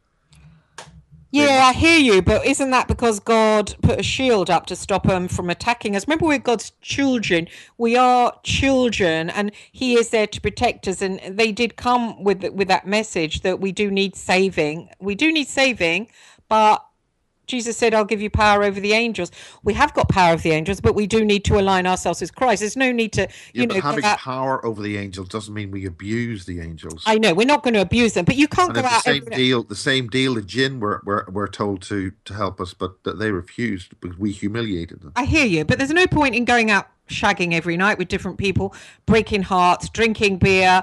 Yeah, I hear you, but isn't that because God put a shield up to stop them from attacking us? Remember, we're God's children. We are children, and He is there to protect us. And they did come with that message that we do need saving. We do need saving, but Jesus said, I'll give you power over the angels. We have got power over the angels, but we do need to align ourselves with Christ. There's no need to, but having power over the angels doesn't mean we abuse the angels. I know, we're not going to abuse them, but you can't go out. The same deal the jinn were told to help us, but they refused because we humiliated them. I hear you, but there's no point in going out shagging every night with different people, breaking hearts, drinking beer,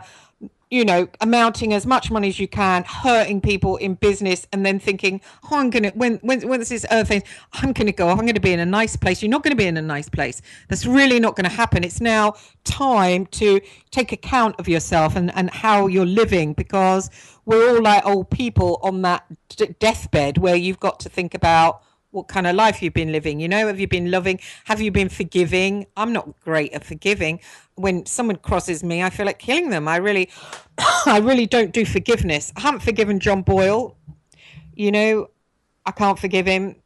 amounting as much money as you can, hurting people in business, and then thinking, oh, I'm going to, when this earth ends, I'm going to go off, I'm going to be in a nice place. You're not going to be in a nice place. That's really not going to happen. It's now time to take account of yourself and how you're living, because we're all like old people on that deathbed where you've got to think about what kind of life you've been living. Have you been loving? Have you been forgiving? I'm not great at forgiving. When someone crosses me, I feel like killing them. I really don't do forgiveness. I haven't forgiven John Boyle. I can't forgive him,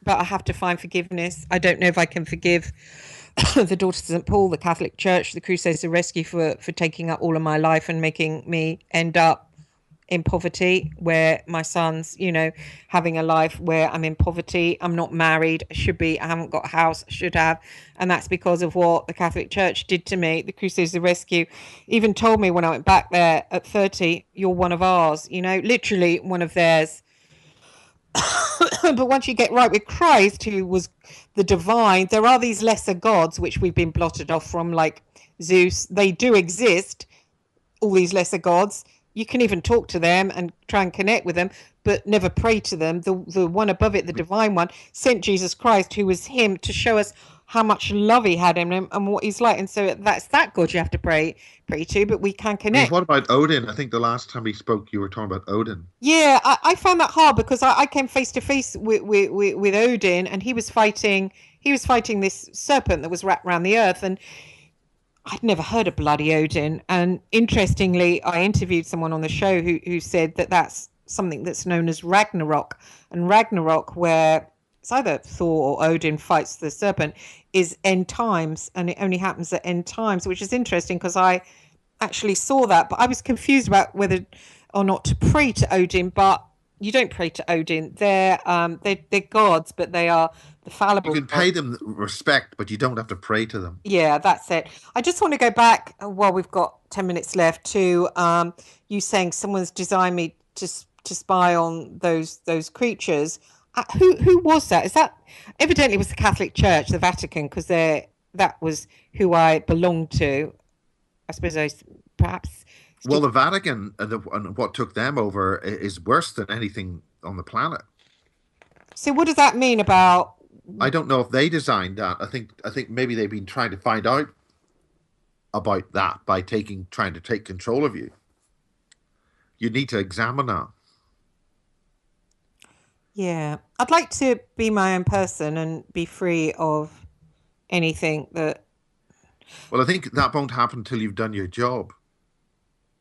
but I have to find forgiveness. I don't know if I can forgive the Daughters of St. Paul, the Catholic Church, the Crusades of Rescue for taking up all of my life and making me end up in poverty, where my son's, having a life where I'm in poverty. I'm not married. I should be. I haven't got a house. I should have. And that's because of what the Catholic Church did to me. The Crusades of Rescue even told me when I went back there at 30, you're one of ours, literally one of theirs. But once you get right with Christ, who was the divine, there are these lesser gods which we've been blotted off from, like Zeus. They do exist, all these lesser gods. you can even talk to them and try and connect with them, but never pray to them. The one above it, the divine one, sent Jesus Christ, who was him, to show us how much love he had in him and what he's like. And so that's that God you have to pray to, but we can I mean, connect. what about Odin? I think the last time we spoke, you were talking about Odin. Yeah, I found that hard because I came face to face with Odin, and he was fighting this serpent that was wrapped around the earth, and I'd never heard of bloody Odin. And interestingly, I interviewed someone on the show who said that that's something that's known as Ragnarok. And Ragnarok, where it's either Thor or Odin fights the serpent, is end times, and it only happens at end times, which is interesting because I actually saw that, but I was confused about whether or not to pray to Odin. But you don't pray to Odin; they're gods, but they are the You fallible can gods. pay them respect, but you don't have to pray to them. Yeah, that's it. I just want to go back while we've got 10 minutes left to you saying someone's designed me to spy on those creatures. Who was that? Is that evidently it was the Catholic Church, the Vatican, because that was who I belonged to. I suppose I perhaps Well, still. the Vatican and what took them over is worse than anything on the planet. So what does that mean about? I don't know if they designed that. I think maybe they've been trying to find out about that by trying to take control of you. You need to examine that. Yeah, I'd like to be my own person and be free of anything that. Well, I think that won't happen until you've done your job.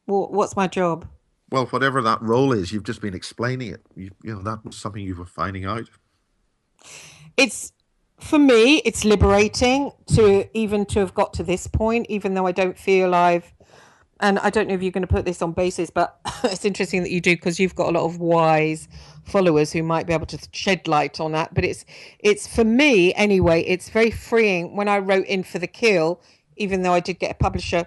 What's my job? Well, whatever that role is, you've just been explaining it. You know, that was something you were finding out. It's for me, it's liberating to have got to this point, even though I don't feel I've. And I don't know if you're going to put this on basis, but it's interesting that you do because you've got a lot of wise followers who might be able to shed light on that. But it's for me anyway. It's very freeing when I wrote in for the kill, even though I did get a publisher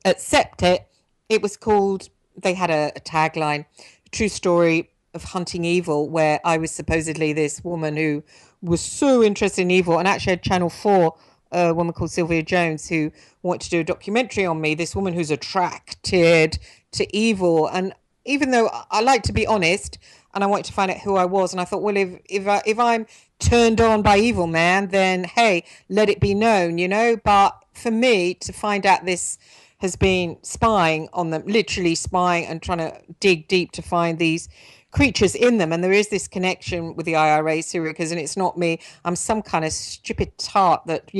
accept it. It was called. They had a tagline, "True Story of Hunting Evil," where I was supposedly this woman who was so interested in evil, and actually had Channel 4, a woman called Sylvia Jones, who wanted to do a documentary on me, this woman who's attracted to evil. And even though I like to be honest and I wanted to find out who I was, and I thought, well, if I'm turned on by evil, man, then hey, let it be known, you know. But for me to find out this has been spying on them, literally spying and trying to dig deep to find these creatures in them. And there is this connection with the IRA serial killers, and it's not me. I'm some kind of stupid tart that,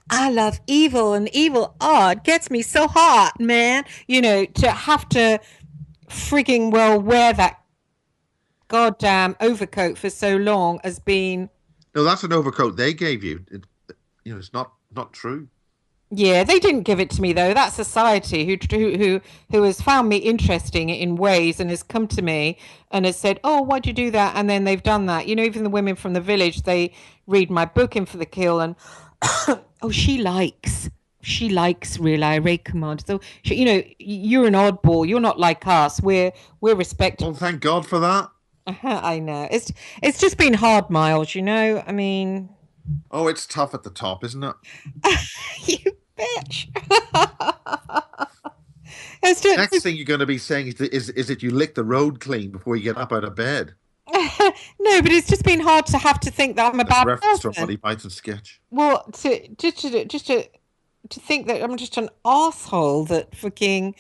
I love evil and evil. Oh, it gets me so hot, man. To have to frigging well wear that goddamn overcoat for so long has been. No, that's an overcoat they gave you. It's not true. Yeah, they didn't give it to me though. That's society who has found me interesting in ways and has come to me and has said, "Oh, why'd you do that?" And then they've done that. Even the women from the village, they read my book In for the Kill, and oh, she likes real IRA command. So you're an oddball. You're not like us. We're Well, respectable. thank God for that. I know. It's just been hard, Miles. I mean, Oh, it's tough at the top, isn't it? you bitch. It's Next just thing you're going to be saying is that you lick the road clean before you get up out of bed. no, but it's just been hard to have to think that I'm a That's a bad reference to a person. Monty Python sketch. Well, to think that I'm just an asshole that fucking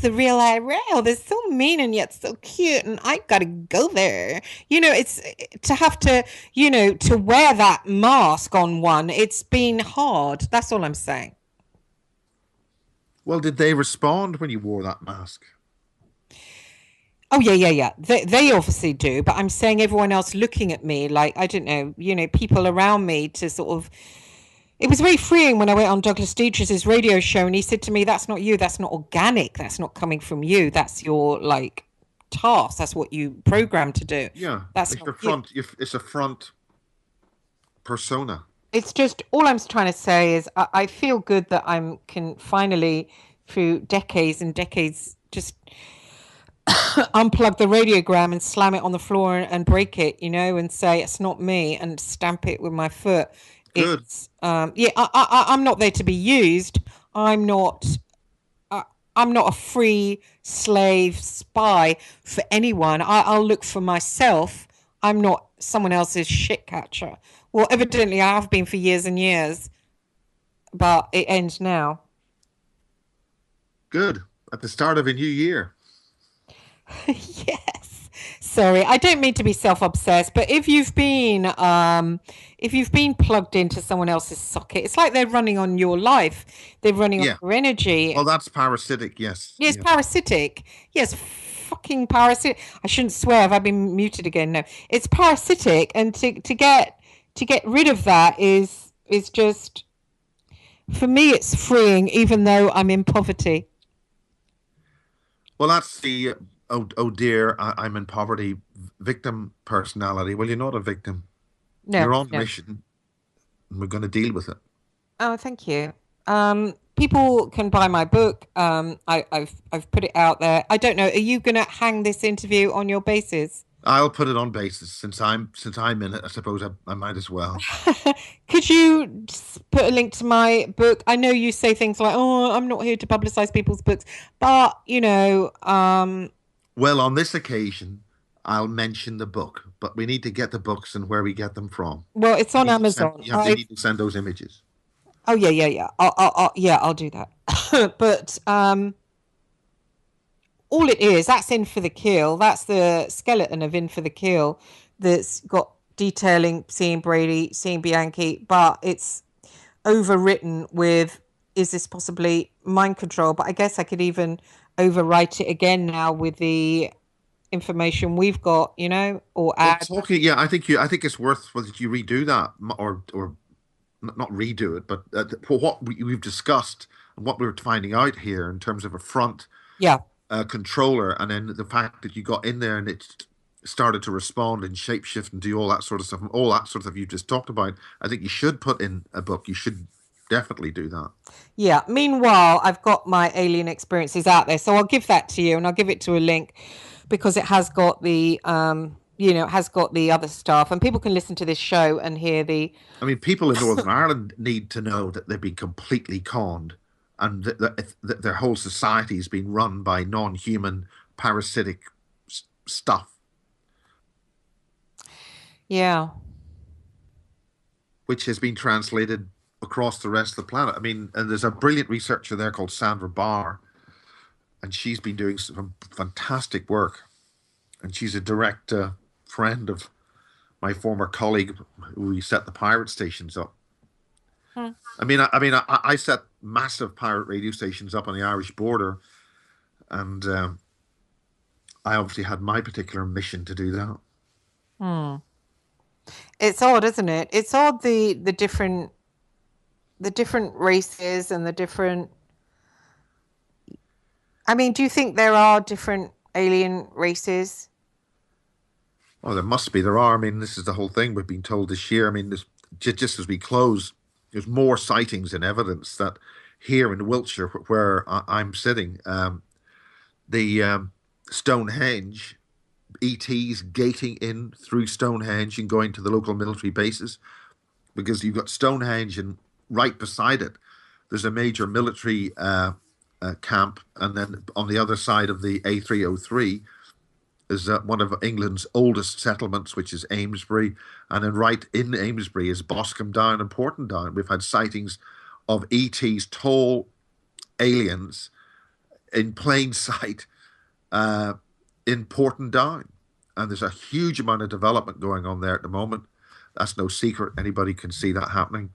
the real Irel, they're so mean and yet so cute, and I gotta go there. It's to have to wear that mask on one. It's been hard. That's all I'm saying. Well, did they respond when you wore that mask? Oh yeah, yeah, yeah. They obviously do, but I'm saying everyone else looking at me like I don't know, people around me to sort of. It was very freeing when I went on Douglas Dietrich's radio show, and he said to me, "That's not you. That's not organic. That's not coming from you. That's your task. That's what you programmed to do. Yeah, That's it's not your you." front. It's a front persona. It's just all I'm trying to say is I feel good that I can finally, through decades and decades, just unplug the radiogram and slam it on the floor and break it, and say it's not me and stamp it with my foot. Good. It's yeah, I'm not there to be used. I'm not. I'm not a free slave spy for anyone. I'll look for myself. I'm not someone else's shit catcher. Well, evidently I have been for years and years, but it ends now. Good. At the start of a new year. Yes. Sorry, I don't mean to be self-obsessed, but if you've been plugged into someone else's socket, it's like they're running on your life. They're running on Yeah. your energy. Well, that's parasitic. Yes. Yes, Yeah. parasitic. Yes, fucking parasitic. I shouldn't swear. Have I been muted again? No. It's parasitic, and to get rid of that is just, for me it's freeing, even though I'm in poverty. Well, that's the oh dear, I'm in poverty victim personality. Well, you're not a victim. No, You're on no. mission, and we're going to deal with it. Oh, thank you. People can buy my book. I've put it out there. I don't know. Are you gonna hang this interview on your bases? I'll put it on basis since I'm in it. I suppose I might as well. Could you just put a link to my book? I know you say things like, "Oh, I'm not here to publicize people's books," but Well, on this occasion, I'll mention the book, but we need to get the books and where we get them from. well, it's You on need to send. Amazon. You need to send those images. Oh yeah, yeah, yeah. Yeah, I'll do that. But all it is, that's In for the Kill. That's the skeleton of In for the Kill that's got detailing seeing Brady, seeing Bianchi, but it's overwritten with, is this possibly mind control? But I guess I could even overwrite it again now with the information we've got, or Well, add. talking, yeah, I think it's worth whether you redo that or not redo it, but for what we've discussed and what we were finding out here in terms of a front Yeah. controller, and then the fact that you got in there and it started to respond and shapeshift and do all that sort of stuff, and all that sort of stuff you just talked about. I think you should put in a book. You should definitely do that. Yeah. Meanwhile, I've got my alien experiences out there, so I'll give that to you, and I'll give it to a link because it has got it has got the other stuff, and people can listen to this show and hear the. I mean, people in Northern Ireland need to know that they've been completely conned, and that their whole society is being run by non-human parasitic stuff, Yeah. which has been translated across the rest of the planet. I mean, and there's a brilliant researcher there called Sandra Barr, and she's been doing some fantastic work. And she's a direct friend of my former colleague who we set the pirate stations up. Hmm. I set massive pirate radio stations up on the Irish border, and I obviously had my particular mission to do that. Hmm. It's odd, isn't it? It's odd, the different races and the different. I mean, do you think there are different alien races? Oh, there must be. There are. I mean, this is the whole thing we've been told this year. I mean, just as we close, there's more sightings and evidence that here in Wiltshire, where I'm sitting, the Stonehenge, ETs gating in through Stonehenge and going to the local military bases, because you've got Stonehenge and right beside it, there's a major military camp, and then on the other side of the A303 is one of England's oldest settlements, which is Amesbury, and then right in Amesbury is Boscombe Down and Portendown. We've had sightings of ETs, tall aliens, in plain sight in Portendown, and there's a huge amount of development going on there at the moment. That's no secret; anybody can see that happening.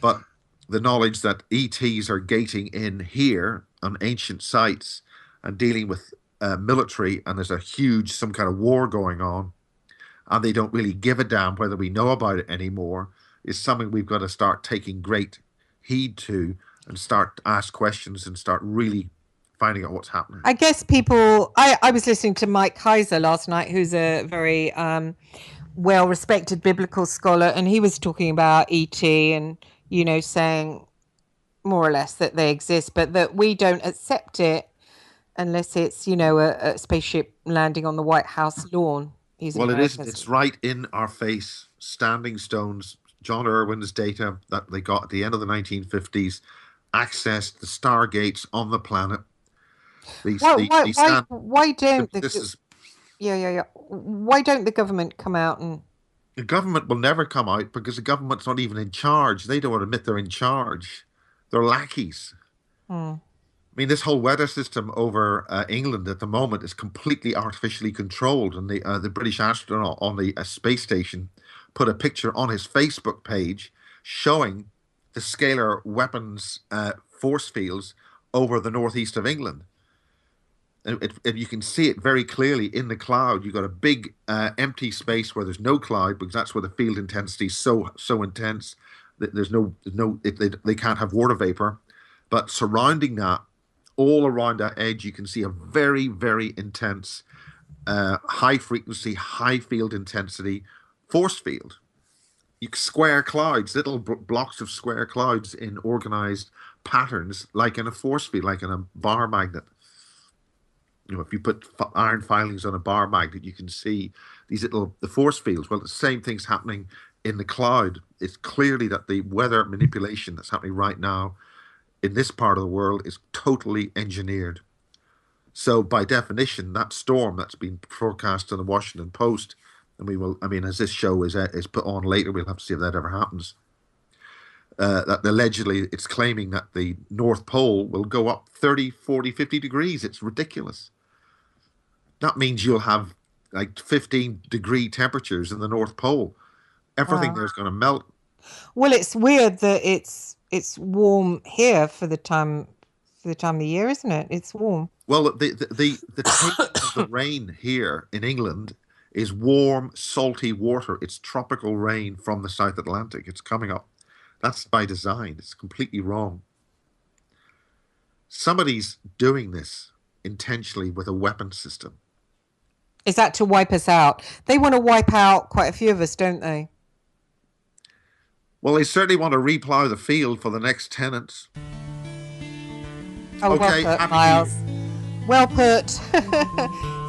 But the knowledge that ETs are gating in here on ancient sites and dealing with military, and there's a huge some kind of war going on, and they don't really give a damn whether we know about it anymore, is something we've got to start taking great heed to, and start to ask questions and start really finding out what's happening. I guess people. I was listening to Mike Kaiser last night, who's a very well-respected biblical scholar, and he was talking about ET and saying more or less that they exist, but that we don't accept it unless it's a spaceship landing on the White House lawn. Well, it isn't. It's right in our face. Standing stones. John Irwin's data that they got at the end of the 1950s accessed the stargates on the planet. Why, why, The why, stand. why don't This is yeah. Why don't the government come out and, the government will never come out because the government's not even in charge. They don't admit they're in charge. They're lackeys. hmm, I mean, this whole weather system over England at the moment is completely artificially controlled. And the British astronaut on the space station put a picture on his Facebook page showing the scalar weapons force fields over the northeast of England. And you can see it very clearly in the cloud. You've got a big empty space where there's no cloud because that's where the field intensity is so intense that they can't have water vapor. But surrounding that, all around that edge, you can see a very, very intense, high frequency, high field intensity force field. You square clouds, little blocks of square clouds in organized patterns, like in a force field, like in a bar magnet. If you put iron filings on a bar magnet, you can see these little the force fields. Well, the same thing's happening in the cloud. It's clearly that the weather manipulation that's happening right now in this part of the world is totally engineered. So by definition, that storm that's been forecast in the Washington Post, and we will, I mean, as this show is put on later, we'll have to see if that ever happens. That allegedly it's claiming that the North Pole will go up 30, 40, 50 degrees. It's ridiculous. That means you'll have like 15-degree temperatures in the North Pole. Everything wow. there's going to melt. Well, it's weird that it's warm here for the time of the year, isn't it? It's warm. Well, the taking of the rain here in England is warm, salty water. It's tropical rain from the South Atlantic. It's coming up. That's by design. It's completely wrong. Somebody's doing this intentionally with a weapon system. Is that to wipe us out? They want to wipe out quite a few of us, don't they? Well, they certainly want to replow the field for the next tenants. Oh, well Okay, put, happy Miles. New Year. Well put.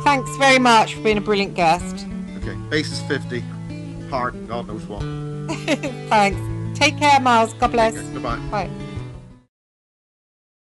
Thanks very much for being a brilliant guest. Okay, basis 50. Hart, God knows what. Thanks. Take care, Miles. God bless. Goodbye. Bye.